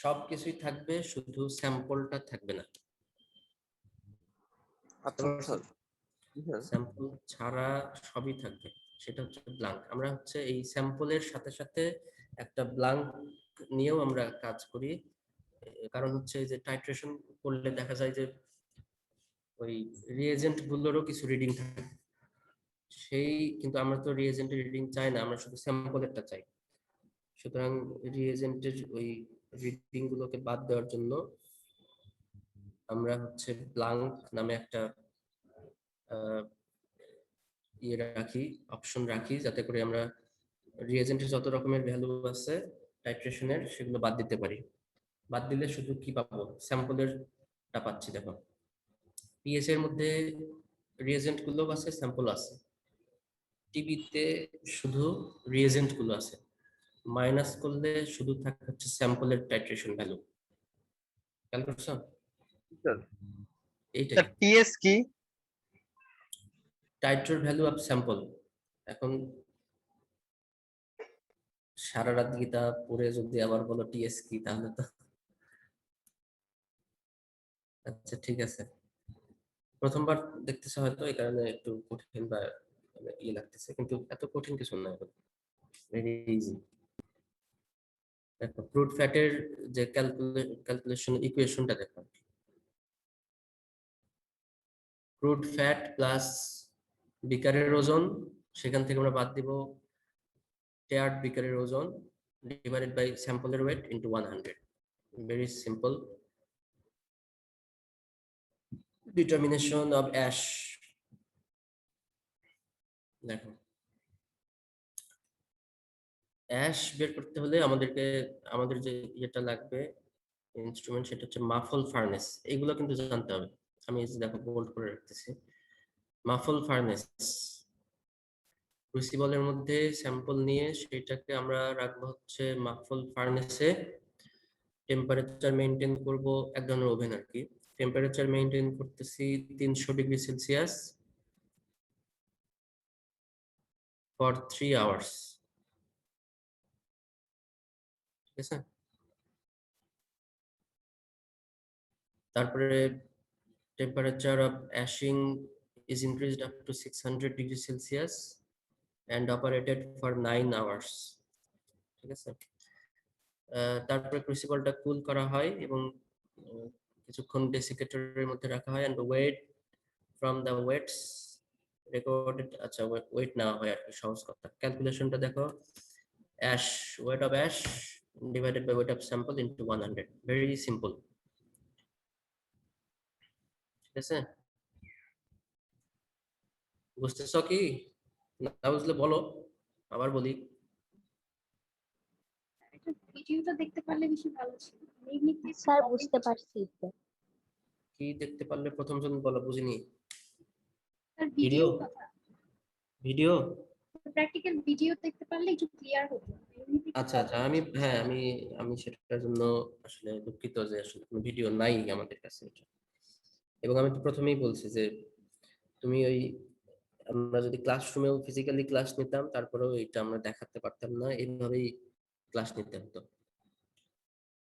সবকিছুই থাকবে, শুধু স্যাম্পলটা থাকবে না। আচ্ছা স্যার। জি স্যার। স্যাম্পল ছাড়া সবই থাকবে, সেটা হচ্ছে ব্ল্যাঙ্ক। আমরা হচ্ছে এই স্যাম্পলের সাথে সাথে একটা ব্ল্যাঙ্ক নিয়েও আমরা কাজ করি, কারণ হচ্ছে যে টাইট্রেশন করলে দেখা যায় যে ওই রিএজেন্ট গুলোরও কিছু রিডিং থাকে, সেই কিন্তু আমরা তো রিএজেন্টের রিডিং চাই না, আমরা শুধু স্যাম্পলেরটা চাই। সুতরাং রিএজেন্টের ওই রিডিং গুলোকে বাদ দেওয়ার জন্য আমরা হচ্ছে ব্ল্যাঙ্ক নামে একটা ইয়ে রাখি, অপশন রাখি, যাতে করে আমরা রিএজেন্টের যত রকমের ভ্যালু আছে টাইট্রেশনের, সেগুলো বাদ দিতে পারি। বাদ দিলে শুধু কি পাবো? স্যাম্পলেরটা পাচ্ছি। দেখো, পিএস এর মধ্যে রিএজেন্ট গুলো আছে, স্যাম্পল আছে। টিবিতে শুধু রিএজেন্ট গুলো আছে, মাইনাস করলে শুধু থাকে হচ্ছে স্যাম্পলের টাইট্রেশন ভ্যালু। খেয়াল করছো? স্যার এইটাই টিএস কি? টাইট্রের ভ্যালু অফ স্যাম্পল। এখন সারা রাত গীতা পড়ে যদি আবার বলো টিএস কি, তাহলে তো আচ্ছা ঠিক আছে, প্রথমবার দেখতেছে হয়তো, এই কারণে একটু কঠিন বা ইয়ে লাগতেছে, কিন্তু এত কঠিন কিছু না, ভেরি ইজি। দেখো, ক্রুড ফ্যাটের যে ক্যালকুলেশন ইকুয়েশনটা দেখো, ক্রুড ফ্যাট প্লাস বিকারের ওজন, সেখান থেকে আমরা বাদ দিব টেয়ার্ড বিকারের ওজন ডিভাইডেড বাই স্যাম্পলের weight into 100। Very simple determination of ash. দেখো, অ্যাশ বের করতে হলে আমাদের যে ইয়েটা লাগবে ইনস্ট্রুমেন্ট, সেটা হচ্ছে মাফল ফার্নেস। এগুলো কিন্তু জানতে হবে। আমি এই যে দেখো বোল্ড করে রাখতেছি। মাফল ফার্নেস, ক্রুসিবলের মধ্যে স্যাম্পল নিয়ে সেটাকে আমরা রাখবো হচ্ছে মাফল ফার্নেসে। টেম্পারেচার মেনটেন করব, এক ধরনের ওভেন আর কি। টেম্পারেচার মেনটেন করতেছি 300 ডিগ্রি সেলসিয়াস ফর 3 আওয়ার্স। ঠিক আছে, তারপরে temperature of ashing is increased up to 600 degrees Celsius and operated for 9 hours. ঠিক আছে, তারপরে ক্রুসিবলটা কুল করা হয় এবং কিছুক্ষণ ডেসিকেটরের মধ্যে রাখা হয়, and weight from the weights recorded, আচ্ছা ওয়েট নেওয়া হয় আর কি, সহজ কথা। ক্যালকুলেশনটা দেখো, ash, weight of ash divided by weight of sample into 100, very simple। ঠিক আছে, বুঝতেছ কি? না বুঝলে বলো, আবার বলি। ভিডিওটা দেখতে পারলে বেশি ভালো ছিল। এমনিতে স্যার বুঝতে পারছি তো। কি দেখতে পারলে প্রথম জন বলো, বুঝিনি। স্যার ভিডিও, ভিডিও কথা, ভিডিও। প্র্যাকটিক্যাল ভিডিও দেখতে পারলে একটু ক্লিয়ার হতো। এমনিতে আচ্ছা আচ্ছা, আমি সেটার জন্য আসলে দুঃখিত যে আসলে কোনো ভিডিও নাই আমাদের কাছে এটা। এবং আমি তো প্রথমেই বলছি যে তুমি ওই, আমরা যদি ক্লাসরুমেও ফিজিক্যালি ক্লাস নিতাম তারপরেও এটা আমরা দেখাতে পারতাম না, এইভাবেই ক্লাস নিতে হতো,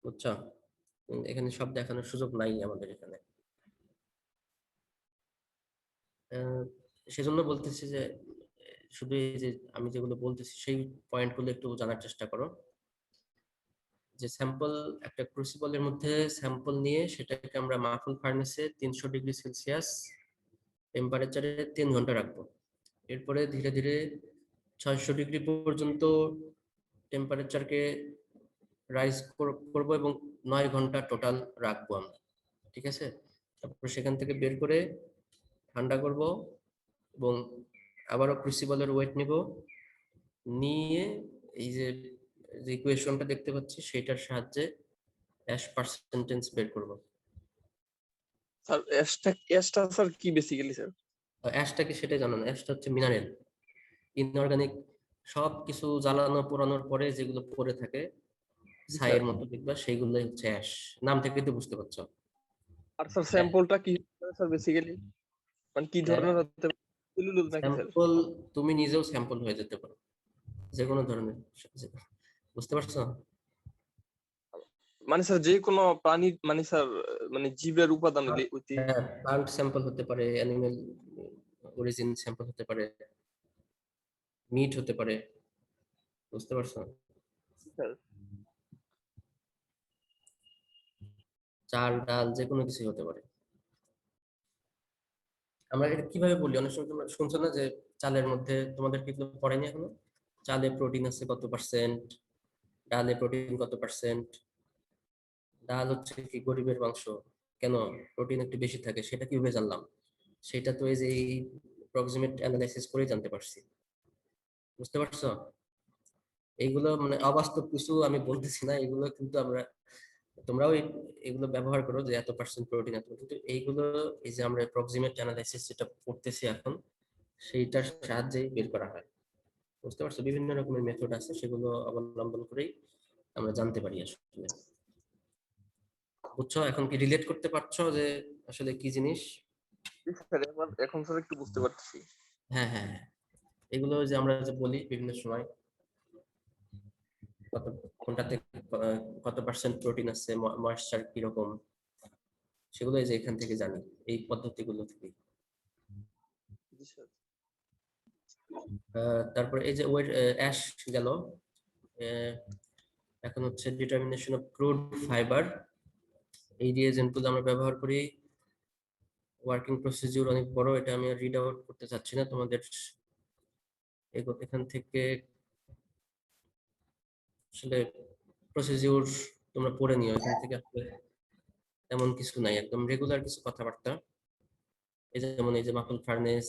বুঝছো? এখানে সব দেখানোর সুযোগ নাই আমাদের এখানে। সেজন্য বলতেছি যে শুধু এই যে আমি যেগুলো বলতেছি সেই পয়েন্টগুলো একটু জানার চেষ্টা করো। যে স্যাম্পল, একটা ক্রুসিবলের মধ্যে স্যাম্পল নিয়ে সেটাকে আমরা মাফল ফার্নেসে 300 ডিগ্রি সেলসিয়াস টেম্পারেচারে 3 ঘন্টা রাখবো। এরপরে ধীরে ধীরে 600 ডিগ্রি পর্যন্ত টেম্পারেচারকে রাইজ করবো এবং 9 ঘন্টা টোটাল রাখবো আমরা। ঠিক আছে, তারপর সেখান থেকে বের করে ঠান্ডা করব এবং আবারও ক্রুসিবলের ওয়েট নিব, নিয়ে এই যে ইকুয়েশনটা দেখতে পাচ্ছি সেটার সাহায্যে অ্যাশ পার্সেন্টেজ বের করব। স্যার অ্যাশটা স্যার কি বেসিক্যালি স্যার? অ্যাশটা কি সেটা জানো না? অ্যাশটা হচ্ছে মিনারেল, ইনঅর্গানিক, সব কিছু জ্বালানো পোড়ানোর পরে যেগুলো পড়ে থাকে ছাইয়ের মতো দেখবা, সেইগুলোই হচ্ছে অ্যাশ। নাম থেকে তো বুঝতে পারছো। আর স্যার স্যাম্পলটা কি স্যার বেসিক্যালি, মানে কি ধরনের হতে পারে? সেলুলোজ নাকি স্যার? স্যাম্পল, তুমি নিজেও স্যাম্পল হয়ে যেতে পারো, যে কোনো ধরনের। বুঝতে পারছো? মানে স্যার যে কোনো প্রাণী, মানে স্যার মানে জীবের উপাদান প্লান্ট স্যাম্পল হতে পারে, অ্যানিমেল অরিজিন স্যাম্পল হতে পারে, মিট হতে পারে। বুঝতে পারছো? স্যার চাল ডাল যে কোনো কিছু হতে পারে। আমরা এটা কিভাবে বলি, অনেক সময় তোমরা শুনছো না যে চালের মধ্যে, তোমাদের কি পড়েনি এখনো, চালে প্রোটিন আছে কত পার্সেন্ট, ডালে প্রোটিন কত পার্সেন্ট। ডাল হচ্ছে কি গরিবের মাংস, কেন প্রোটিন একটু বেশি থাকে, সেটা কিভাবে জানলাম? সেটা তো এই যে এই প্রক্সিমেট অ্যানালাইসিস করে জানতে পারছি। বুঝতে পারছো? এইগুলো মানে অবাস্তব কিছু আমি বলতেছি না, এগুলো কিন্তু আমরা, তোমরাও এগুলো ব্যবহার করো যে এত পার্সেন্ট প্রোটিন, এত, কিন্তু এইগুলো এই যে আমরা প্রক্সিমেট অ্যানালাইসিস যেটা করতেছি এখন, সেইটার সাহায্যেই বের করা হয়। বুঝতে পারছো? বিভিন্ন রকমের মেথড আছে, সেগুলো অবলম্বন করেই আমরা জানতে পারি আসলে। বুঝছো? এখন কি রিলেট করতে পারছো যে আসলে কি জিনিস? স্যার এখন স্যার একটু বুঝতে পারছি। হ্যাঁ হ্যাঁ হ্যাঁ, এগুলো যে আমরা যে বলি বিভিন্ন সময় কত, কোনটাতে কত পার্সেন্ট প্রোটিন আছে, ময়েশ্চার কিরকম, সেগুলো এই যে এখান থেকে জানি, এই পদ্ধতিগুলো থেকে। তারপরে এই যে ওয়েট অ্যাশ গেল, এখন হচ্ছে ডিটারমিনেশন অফ ক্রুড ফাইবার। এই রিএজেন্টগুলো আমরা ব্যবহার করি। ওয়ার্কিং প্রসিডিউর অনেক বড়, এটা আমি রিড আউট করতে চাচ্ছি না তোমাদের। এখান থেকে আসলে প্রসিডিউর তোমরা পড়ে নিও, এখান থেকে আসলে তেমন কিছু নাই, একদম রেগুলার কিছু কথাবার্তা। এই যেমন এই যে মাখন ফার্নেস,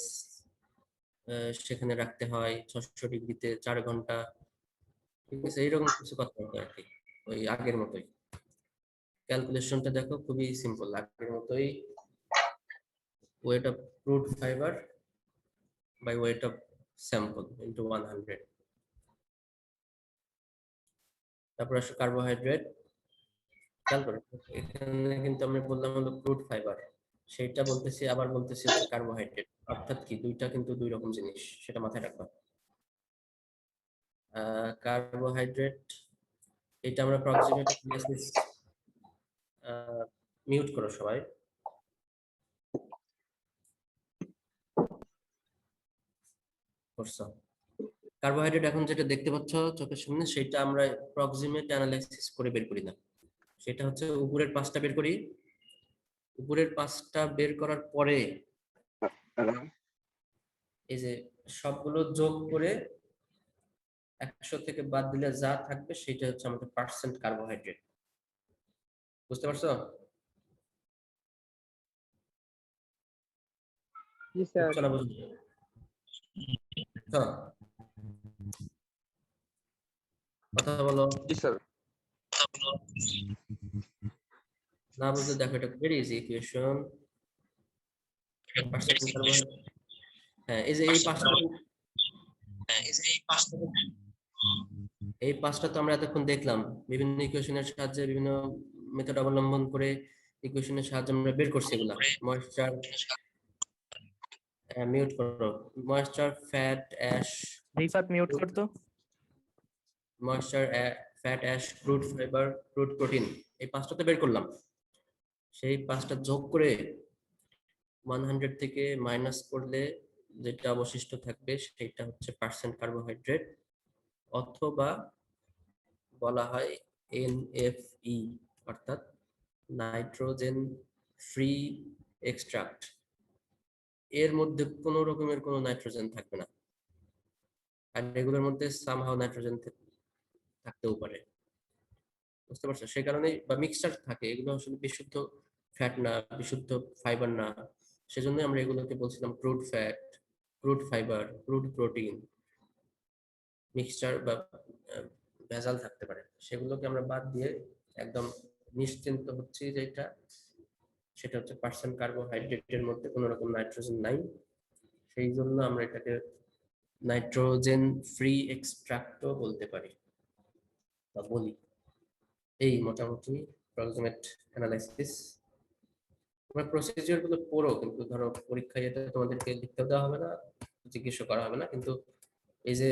সেখানে রাখতে হয় 600 ডিগ্রিতে 4 ঘন্টা, ঠিক আছে, এইরকম কিছু কথা হবে আর কি, ওই আগের মতোই। ক্যালকুলেশনটা দেখো খুবই সিম্পল, আগের মতোই। Weight of crude fibre by weight of sample into 100। তারপর আসলে কার্বোহাইড্রেট। খেয়াল করো, এখানে কিন্তু আমরা বললাম হলো ক্রুড ফাইবার, সেইটা বলতেছি, আবার বলতেছি হচ্ছে কার্বোহাইড্রেট, অর্থাৎ কি দুইটা কিন্তু দুই রকম জিনিস, সেটা মাথায় রাখবা। কার্বোহাইড্রেট এটা আমরা প্রক্সিমেট অ্যানালাইসিস, মিউট করো সবাই। করছো কার্বোহাইড্রেট এখন যেটা দেখতে পাচ্ছ চোখের সামনে, সেটা আমরা প্রক্সিমেট অ্যানালাইসিস করে বের করি না, সেটা হচ্ছে উপরের 5টা বের করি। উপরের 5টা বের করার পরে এই যে সবগুলো যোগ করে 100 থেকে বাদ দিলে যা থাকবে সেটা হচ্ছে আমাদের পার্সেন্ট কার্বোহাইড্রেট। বুঝতে পারছো? জি স্যার। বুঝছো না বুঝছো? কথা বলো। জি স্যার। না বুঝলে দেখো, এটা ভেরি ইজি ইকুয়েশন। হ্যাঁ, এই যে এই 5টা, এই 5টা তো আমরা এতক্ষণ দেখলাম, বিভিন্ন ইকুয়েশনের সাহায্যে, বিভিন্ন মেথড অবলম্বন করে ইকুয়েশনের সাহায্যে আমরা বের করছি এগুলা। ময়েশ্চার, মিউট করো, moisture, fat, ash, Rifat mute করতো। Moisture, fat, ash, crude fibre, crude protein, এই 5টাতে বের করলাম। সেই 5টা যোগ করে 100 থেকে মাইনাস করলে যেটা অবশিষ্ট থাকবে সেটা হচ্ছে পার্সেন্ট কার্বোহাইড্রেট, অথবা বলা হয় NFE, অর্থাৎ নাইট্রোজেন ফ্রি এক্সট্রাক্ট। এর মধ্যে কোনো রকমের কোনো নাইট্রোজেন থাকবে না, আর এগুলোর মধ্যে সামহাও নাইট্রোজেন থাকতেও পারে। বুঝতে পারছো? সেই কারণে বা মিক্সচার থাকে, এগুলো আসলে বিশুদ্ধ ফ্যাট না, বিশুদ্ধ ফাইবার না, সেজন্য আমরা এগুলোকে বলছিলাম crude fat, crude fibre, crude protein. Mixture বা ভেজাল থাকতে পারে, সেগুলোকে আমরা বাদ দিয়ে একদম নিশ্চিন্ত হচ্ছি যে এটা, সেটা হচ্ছে পার্সেন্ট কার্বোহাইড্রেটের মধ্যে কোনো রকম নাইট্রোজেন নাই, সেই জন্য আমরা এটাকে নাইট্রোজেন ফ্রি এক্সট্রাক্টও বলতে পারি বা বলি। এই মোটামুটি প্রক্সিমেট অ্যানালাইসিস। তোমরা প্রসিডিওর গুলো পড়ো, কিন্তু ধরো পরীক্ষায় এটা তোমাদেরকে লিখতে দেওয়া হবে না, জিজ্ঞেস করা হবে না, কিন্তু এই যে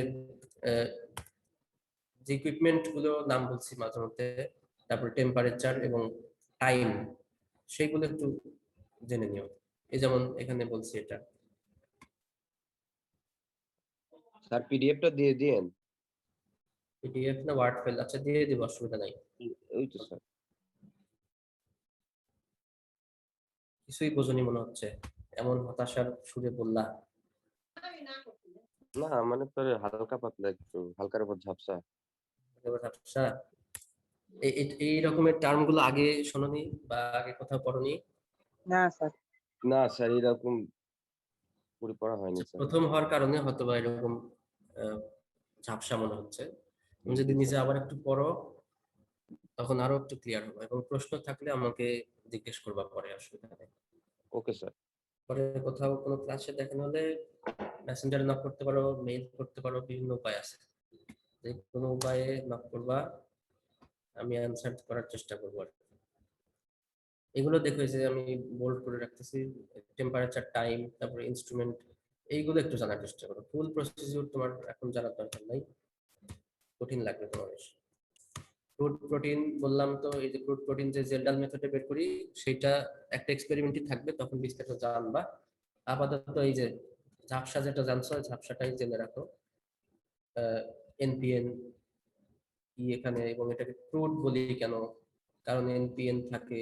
যে ইকুইপমেন্ট গুলো নাম বলছি মাঝে মধ্যে, তারপর টেম্পারেচার এবং টাইম, সেইগুলো একটু জেনে নিও। এই যেমন এখানে বলছি এটা। স্যার পিডিএফটা দিয়ে দিয়েন। পিডিএফ না ওয়ার্ড ফাইল? আচ্ছা দিয়ে দিব, অসুবিধা নাই। ওই তো স্যার। কিছুই বোঝনি মনে হচ্ছে, এমন হতাশার সুরে বললা। না মানে তোর হালকা পাতলা একটু, হালকার উপর ঝাপসা। আচ্ছা, এই রকমের টার্ম গুলো আগে শোনোনি বা আগে কোথাও পড়োনি? না স্যার। না স্যার এরকম পুরো পড়া হয়নি স্যার। প্রথম হওয়ার কারণে হয়তো বা এরকম ঝাপসা মনে হচ্ছে। তুমি যদি নিজে আবার একটু পড়ো তখন আরো একটু ক্লিয়ার হবে, এবং প্রশ্ন থাকলে আমাকে জিজ্ঞেস করবা পরে, অসুবিধা নেই। Okay sir. পরে কোথাও কোনো ক্লাসে দেখানো হলে মেসেঞ্জারে নক করতে পারো, মেইল করতে পারো, বিভিন্ন উপায় আছে, যে কোনো উপায়ে নক করবা, আমি অ্যানসার করার চেষ্টা করবো আর কি। এগুলো দেখো, যে আমি বোল্ড করে রাখতেছি, টেম্পারেচার, টাইম, তারপরে ইনস্ট্রুমেন্ট, এইগুলো একটু জানার চেষ্টা করো। ফুল প্রসিডিউর তোমার এখন জানার দরকার নাই, কঠিন লাগবে তোমার বেশি। ক্রুড প্রোটিন বললাম তো, এই যে ক্রুড প্রোটিন যে জেলডাল মেথডে বের করি, সেটা একটা এক্সপেরিমেন্টই থাকবে, তখন বিস্তারিত জানবা। আপাতত এই যে ঝাপসা যেটা জানছো, ঝাপসাটাই জেনে রাখো। এনপিএন কি এখানে, এবং এটাকে ক্রুড বলি কেন, কারণ এনপিএন থাকে।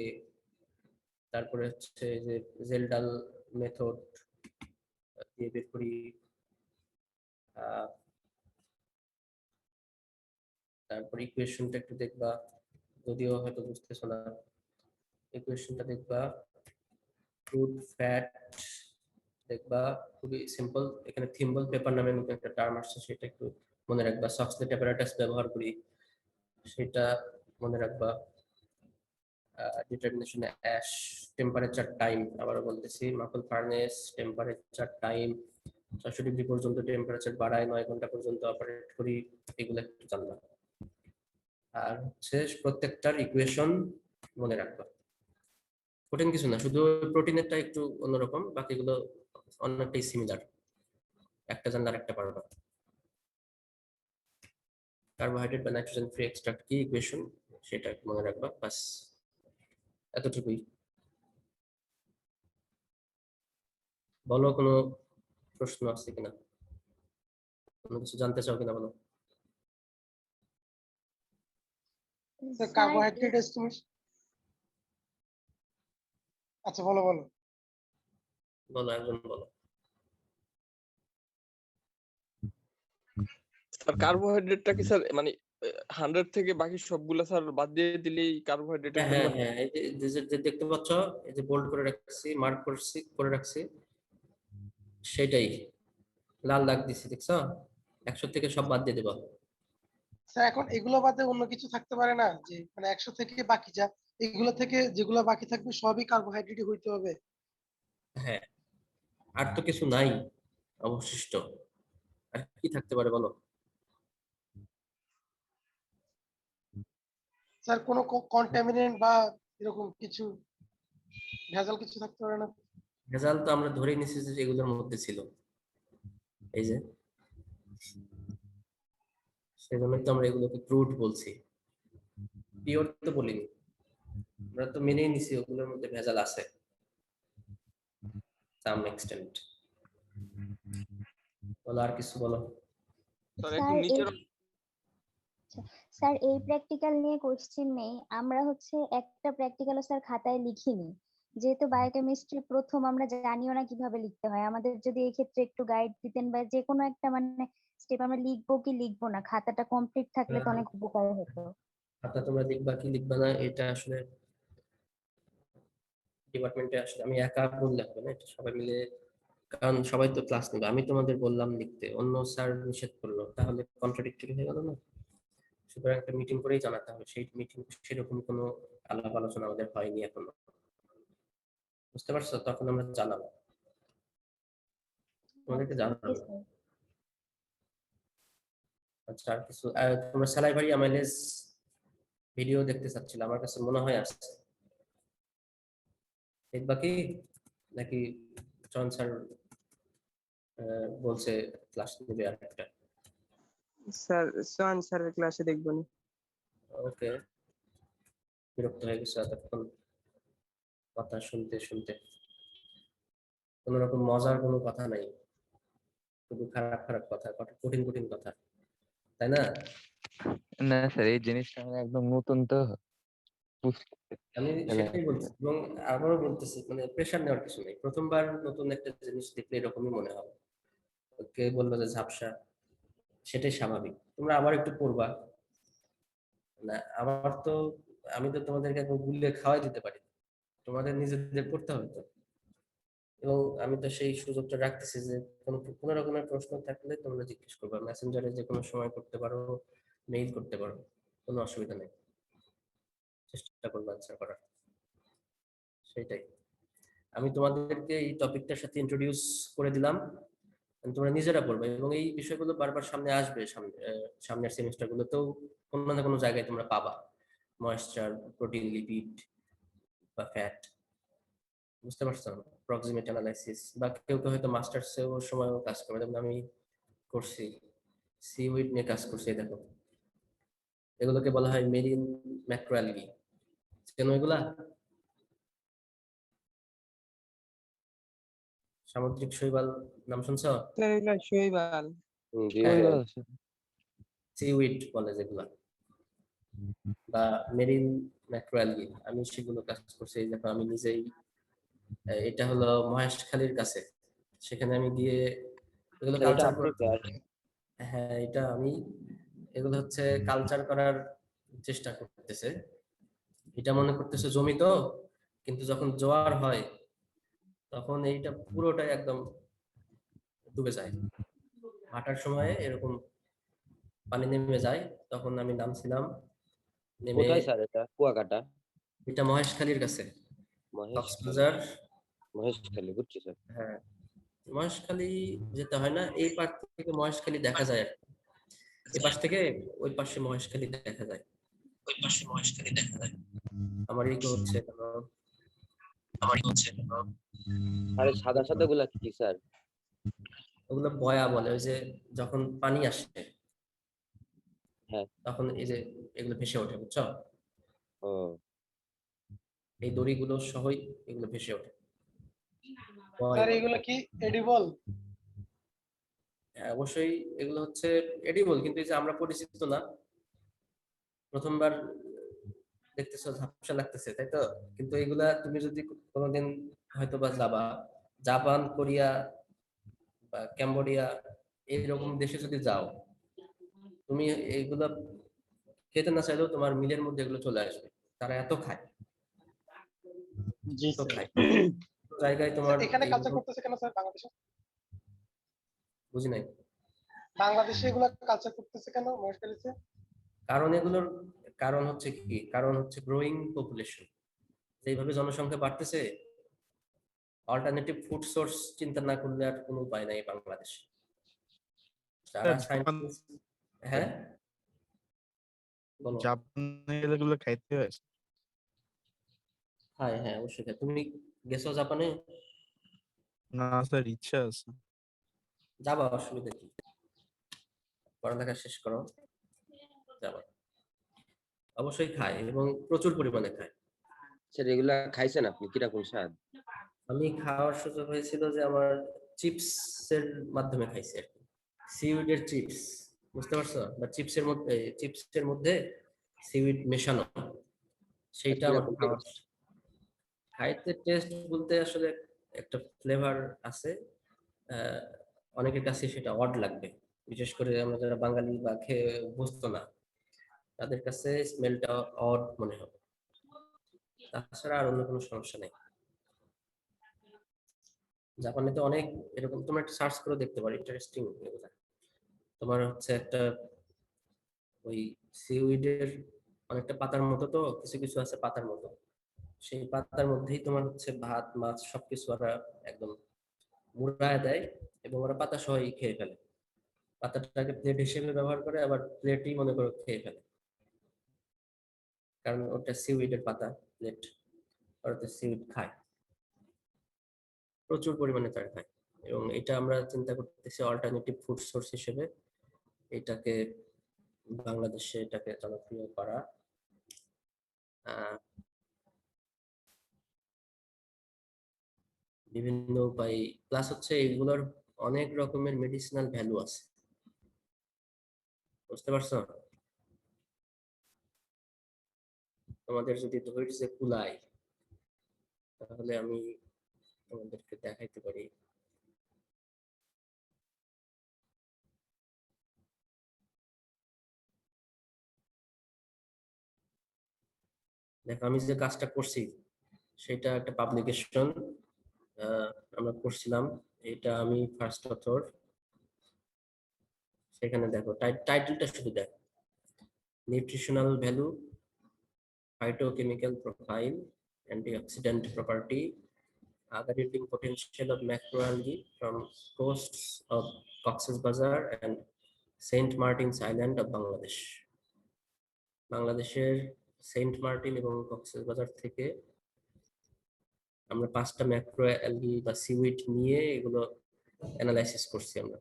তারপরে হচ্ছে যে জেলডাল মেথড দিয়ে বের করি। তারপর ইকুয়েশনটা একটু দেখবা, যদিও হয়তো বুঝতেছো না, ইকুয়েশনটা দেখবা। ক্রুড ফ্যাট দেখবা, খুবই সিম্পল। এখানে থিম্বল পেপার নামে একটা টার্ম আসছে, সেটা একটু মনে রাখবা। সক্সলেট অ্যাপারেটাস ব্যবহার করি, সেটা মনে রাখবা। ডিটারমিনেশন অ্যাশ, টেম্পারেচার টাইম, আবারও বলতেছি, Makal furnace, temperature time, 400 degree পর্যন্ত টেম্পারেচার বাড়ায়, 9 ঘন্টা পর্যন্ত অপারেট করি, এগুলো একটু জানলাম। আর হচ্ছে প্রত্যেকটার ইকুয়েশন মনে রাখবা। কঠিন কিছু না, শুধু প্রোটিনেরটা একটু অন্যরকম, বাকিগুলো অনেকটাই সিমিলার, একটা জানলে আরেকটা পারবা। কার্বোহাইড্রেট বা নাইট্রোজেন ফ্রি এক্সট্রাক্ট কি ইকুয়েশন সেটা একটু মনে রাখবা, বাস এতটুকুই। বলো কোনো প্রশ্ন আছে কিনা, কোনো কিছু জানতে চাও কিনা বলো। স্যার স্যার কার্বোহাইড্রেট এস্টিমেশন, আচ্ছা বলো বলো। বলো, একজন বলো। স্যার কার্বোহাইড্রেটটা কি স্যার মানে 100 থেকে বাকি সবগুলা স্যার বাদ দিয়ে দিলেই কার্বোহাইড্রেট হ্যাঁ হ্যাঁ হ্যাঁ, এই যে দেখতে পাচ্ছ, এই যে বোল্ড করে রাখছি, মার্ক করে রাখছি, সেটাই লাল দাগ দিছি, দেখছো? 100 থেকে সব বাদ দিয়ে দেবা। স্যার এখন এগুলো বাদে অন্য কিছু থাকতে পারে না, যে মানে 100 থেকে বাকি যা, এগুলো থেকে যেগুলো বাকি থাকবে সবই কার্বোহাইড্রেট হইতে হবে? হ্যাঁ, আর তো কিছু নাই অবশিষ্ট, আর কি থাকতে পারে বলো? স্যার কোনো কন্টামিনেন্ট বা এরকম কিছু ভেজাল কিছু থাকতে পারে না? ভেজাল তো আমরা ধরেই নিছি যে এগুলোর মধ্যে ছিল, এই যে, সেজন্য তো আমরা এগুলোকে ক্রুড বলছি, পিওর তো বলিনি। আমরা তো মেনেই নিছি ওগুলোর মধ্যে ভেজাল আছে সাম এক্সটেন্ট। বলো, আর কিছু বলো। স্যার স্যার একটু নিচের স্যার এই প্র্যাকটিক্যাল নিয়ে কোশ্চেন নেই, আমরা হচ্ছে একটা প্র্যাকটিক্যালও স্যার খাতায় লিখিনি, যেহেতু বায়োকেমিস্ট্রি প্রথম আমরা জানিও না কিভাবে লিখতে হয়। আমাদের যদি এই ক্ষেত্রে একটু গাইড দিতেন বা যে কোনো একটা মানে স্টেপ আমরা লিখবো কি লিখবো না, খাতাটা কমপ্লিট থাকলে তো অনেক উপকার হতো। খাতা তোমরা লিখবা কি লিখবা না, এটা আসলে ডিপার্টমেন্টে আসলে আমি একা বললে হবে না, এটা সবাই মিলে, কারণ সবাই তো ক্লাস নেবে। আমি তোমাদের বললাম লিখতে, অন্য স্যার নিষেধ করলো, তাহলে কন্ট্রাডিক্টরি হয়ে গেল না? সুতরাং একটা মিটিং করেই জানাতে হবে। সেই মিটিং সেরকম কোনো আলাপ আলোচনা আমাদের হয়নি এখনো, বুঝতে পারছো? তখন আমরা জানাবো, তোমাদেরকে জানাবো। Yes, sir. আচ্ছা, আর কিছু তোমরা স্যালাইভারি অ্যামাইলেজ ভিডিও দেখতে চাচ্ছিল, আমার কাছে মনে হয় আসছে, দেখবা কি নাকি? চয়ন স্যার বলছে ক্লাস নেবে আর একটা। স্যার সোহান স্যারের ক্লাসে দেখবো না। ওকে, বিরক্ত হয়ে গেছে এতক্ষণ কথা শুনতে শুনতে, কোন রকম মজার কোনো কথা নাই, শুধু খারাপ খারাপ কথা, কঠিন কঠিন কথা, তাই না? না স্যার, এই জিনিসটা আমার একদম নতুন তো, আমি সেটাই বলছি, এবং আবারও বলতেছি, মানে প্রেশার নেওয়ার কিছু নেই। প্রথমবার নতুন একটা জিনিস দেখলে এরকমই মনে হবে, কে বললো যে ঝাপসা, সেটাই স্বাভাবিক। তোমরা আবার একটু পড়বা না, আমার তো, আমি তো তোমাদেরকে একদম গুলিয়ে খাওয়াই দিতে পারি, তোমাদের নিজেদের পড়তে হবে তো। এবং আমি তো সেই সুযোগটা রাখতেছি যে কোনো রকমের প্রশ্ন থাকলে তোমরা জিজ্ঞেস করবা, মেসেঞ্জারে যে কোনো সময় করতে পারো, মেইল করতে পারো, কোনো অসুবিধা নেই, চেষ্টা করবো আনসার করার। সেটাই, আমি তোমাদেরকে এই টপিকটার সাথে ইন্ট্রোডিউস করে দিলাম, তোমরা নিজেরা পড়বে, এবং এই বিষয়গুলো বারবার সামনে আসবে, সামনের সেমিস্টার গুলোতেও কোনো না কোনো জায়গায় তোমরা পাবা, ময়েশ্চার, প্রোটিন, লিপিড বা ফ্যাট, বুঝতে পারছো? প্রক্সিমেট অ্যানালাইসিস, বা কেউ কেউ হয়তো মাস্টার্সেও সময়ও কাজ করে, যেমন আমি করছি, সিউইড নিয়ে কাজ করছি। দেখো, এগুলোকে বলা হয় মেরিন ম্যাক্রোঅ্যালগি, কেন এগুলা? সামুদ্রিক শৈবাল নাম শুনছো? স্যার এগুলা শৈবাল। জি স্যার। সিউইড বলে যেগুলা, বা মেরিন ম্যাক্রোঅ্যালগি, আমি সেগুলো কাজ করছি। এই দেখো, আমি নিজেই, এটা হলো মহেশখালীর কাছে, সেখানে আমি গিয়ে এগুলো কালচার হ্যাঁ, এটা আমি, এগুলো হচ্ছে কালচার করার চেষ্টা করতেছে। এটা মনে করতেছে জমি তো, কিন্তু যখন জোয়ার হয় তখন এইটা পুরোটাই একদম ডুবে যায়, হাঁটার সময় এরকম পানি নেমে যায়, তখন আমি নামছিলাম, নেমে কোথায় স্যার এটা? কুয়াকাটা, এটা মহেশখালীর কাছে, মহেশখালী? কক্সবাজার। মহেশখালী, বুঝছি স্যার। হ্যাঁ, মহেশখালী যেতে হয় না, এই পার থেকে মহেশখালী দেখা যায়, এই পাশ থেকে ওই পাশে মহেশখালী দেখা যায়, আমার ইকো হচ্ছে কেন? আরে সাদা সাদা গুলা কি স্যার? ওগুলো বয়া বলে, ওই যে যখন পানি আসে হ্যাঁ। তখন এই যে এগুলো ভেসে ওঠে, বুঝছো? ও এই দড়িগুলো সহই এগুলো ভেসে ওঠে। বয় স্যার বলে। এগুলো কি এডিবল? হ্যাঁ, অবশ্যই এগুলো হচ্ছে এডিবল, কিন্তু এই যে আমরা পরিচিত না, প্রথমবার দেখতেছো ঝাপসা লাগতেছে, তাই তো? কিন্তু এগুলা তুমি যদি কোনোদিন হয়তো বা যাবা, জাপান, কোরিয়া বা ক্যাম্বোডিয়া এইরকম দেশে যদি যাও, তুমি এইগুলা খেতে না চাইলেও তোমার মিলের মধ্যে এগুলো চলে আসবে, তারা এত খায়, জি এত স্যার। খায়। জায়গায় তোমার এখানে কালচার এইগুলো করতেছে কেন স্যার বাংলাদেশে? বুঝি নাই। বাংলাদেশে এগুলো কালচার করতেছে কেন মহেশখালীতে? কারণ এগুলোর কারণ হচ্ছে কি, কারণ হচ্ছে গ্রোয়িং পপুলেশন, যেভাবে জনসংখ্যা বাড়তেছে, অল্টারনেটিভ ফুড সোর্স চিন্তা না করলে আর কোনো উপায় নাই বাংলাদেশে। যারা সায়েন্টিস্ট, হ্যাঁ বলো। জাপানে এগুলো খাইতে হয়? হ্যাঁ হ্যাঁ, অবশ্যই খায়। তুমি গেছো জাপানে? না স্যার, ইচ্ছা আছে। যাবা, অসুবিধা কি, পড়ালেখা শেষ করো, যাবা। অবশ্যই খায় এবং প্রচুর পরিমাণে খায়। স্যার এগুলা খাইছেন আপনি? কিরকম স্বাদ? আমি খাওয়ার সুযোগ হয়েছিল যে আমার চিপস এর মাধ্যমে খাইছি আর কি, সিউইডের চিপস, বুঝতে পারছো? বা চিপসের মধ্যে সিউইড মেশানো, স্যার সেইটা আমার কিরকম খাওয়ার। টেস্ট? খাইতে টেস্ট বলতে আসলে একটা ফ্লেভার আছে, আহ, অনেকের কাছে সেটা অড লাগবে, বিশেষ করে আমরা যারা বাঙালি বা খেয়ে অভ্যস্ত না, তাদের কাছে স্মেলটা অড মনে হবে, তাছাড়া আর অন্য কোনো সমস্যা নেই। জাপানে তো অনেক এরকম, তোমরা একটা সার্চ করে দেখতে পারো, ইন্টারেস্টিং এগুলা। তোমার হচ্ছে একটা ওই সিউইডের অনেকটা পাতার মতো, তো কিছু কিছু আছে পাতার মতো, সেই পাতার মধ্যেই তোমার হচ্ছে ভাত মাছ সবকিছু ওরা একদম মুড়ায় দেয়, এবং ওরা পাতা সহই খেয়ে ফেলে, পাতাটাকে প্লেট হিসেবে ব্যবহার করে, আবার প্লেটই মনে করে খেয়ে ফেলে, কারণ ওটা সিউইডের পাতা প্লেট, ওরা তো সিউইড খায়, প্রচুর পরিমাণে তারা খায়। এবং এটা আমরা চিন্তা করতেছি অল্টারনেটিভ ফুড সোর্স হিসেবে এটাকে বাংলাদেশে এটাকে জনপ্রিয় করা। বিভিন্ন উপায়, প্লাস হচ্ছে এগুলোর অনেক রকমের মেডিসিনাল ভ্যালু আছে, বুঝতে পারছো? তোমাদের যদি ধৈর্য কুলায় তাহলে আমি তোমাদেরকে দেখাইতে পারি। দেখো, আমি যে কাজটা করছি সেটা একটা পাবলিকেশন আমরা করছিলাম, এটা আমি ফার্স্ট অথর। সেখানে দেখো টাইটেলটা শুধু দেখো, nutritional value, phytochemical profile, antioxidant property, other eating potential of macroalgae from coasts of Cox's Bazar and Saint Martin's Island of Bangladesh. বাংলাদেশের সেন্ট মার্টিন এবং কক্সেস বাজার থেকে আমরা 5টা ম্যাক্রো অ্যালগি বা সিউইড নিয়ে এগুলো অ্যানালাইসিস করছি আমরা।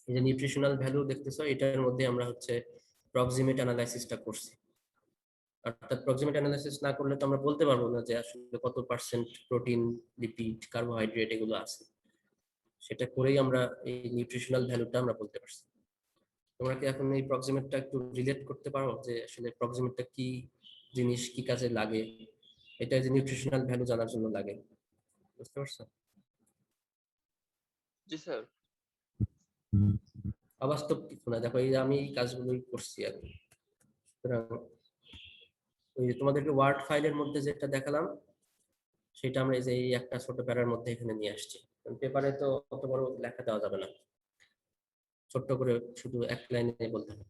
এই যে নিউট্রিশনাল ভ্যালু দেখতেছো, এটার মধ্যে আমরা হচ্ছে প্রক্সিমেট অ্যানালাইসিসটা করছি। অর্থাৎ প্রক্সিমেট অ্যানালাইসিস না করলে তো আমরা বলতে পারবো না যে আসলে কত পার্সেন্ট প্রোটিন, লিপিড, কার্বোহাইড্রেট এগুলো আছে, সেটা করেই আমরা এই নিউট্রিশনাল ভ্যালুটা আমরা বলতে পারছি। তোমরা কি এখন এই প্রক্সিমেটটা একটু রিলেট করতে পারো যে আসলে প্রক্সিমেটটা কি জিনিস, কি কাজে লাগে, এটা যে নিউট্রিশনাল ভ্যালু জানার জন্য লাগে, বুঝতে পারছো? জি স্যার। অবাস্তব কিছু না, দেখো এই যে আমি এই কাজগুলোই করছি আর কি। সুতরাং ওই যে তোমাদেরকে ওয়ার্ড ফাইলের মধ্যে যেটা দেখালাম সেটা আমরা এই যে এই একটা ছোট প্যারার মধ্যে এখানে নিয়ে আসছি, পেপারে তো অত বড় লেখা দেওয়া যাবে না। ছোট্ট করে শুধু এক লাইনে বলতে হবে।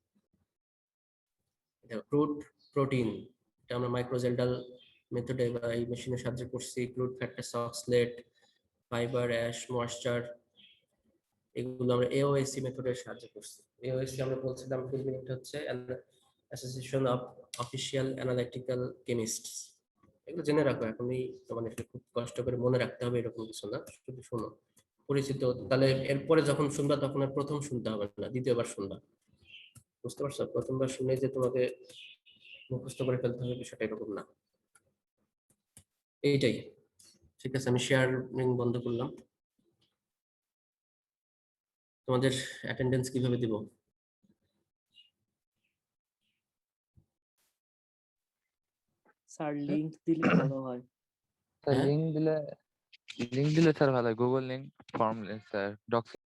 ক্রুড প্রোটিন, এটা আমরা মাইক্রোজেন্ডাল মেথডে বা এই মেশিনের সাহায্যে করছি। Crude facts oxalate, fibre, ash, moisture, এগুলো আমরা এওএসসি মেথডের সাহায্যে করছি। এওএসসি আমরা বলছিলাম এটা হচ্ছে association of official analytical chemists. এগুলো জেনে রাখো, এখনই মানে খুব কষ্ট করে মনে রাখতে হবে এরকম কিছু না, শুধু শোনো পরিচিত। তাহলে এরপরে যখন শুনবা তখন আর প্রথম শুনতে হবে না, দ্বিতীয়বার শুনবা। বুঝতে পারছো? প্রথমবার শুনে যে তোমাকে মুখস্থ করে ফেলতে হবে বিষয়টা এরকম না। এইটাই ঠিক আছে, আমি শেয়ারিং বন্ধ করলাম। তোমাদের অ্যাটেন্ডেন্স কিভাবে দিব? স্যার লিংক দিলে ভালো হয়। হ্যাঁ? লিংক দিলে স্যার ভালো হয়, Google link form sir docs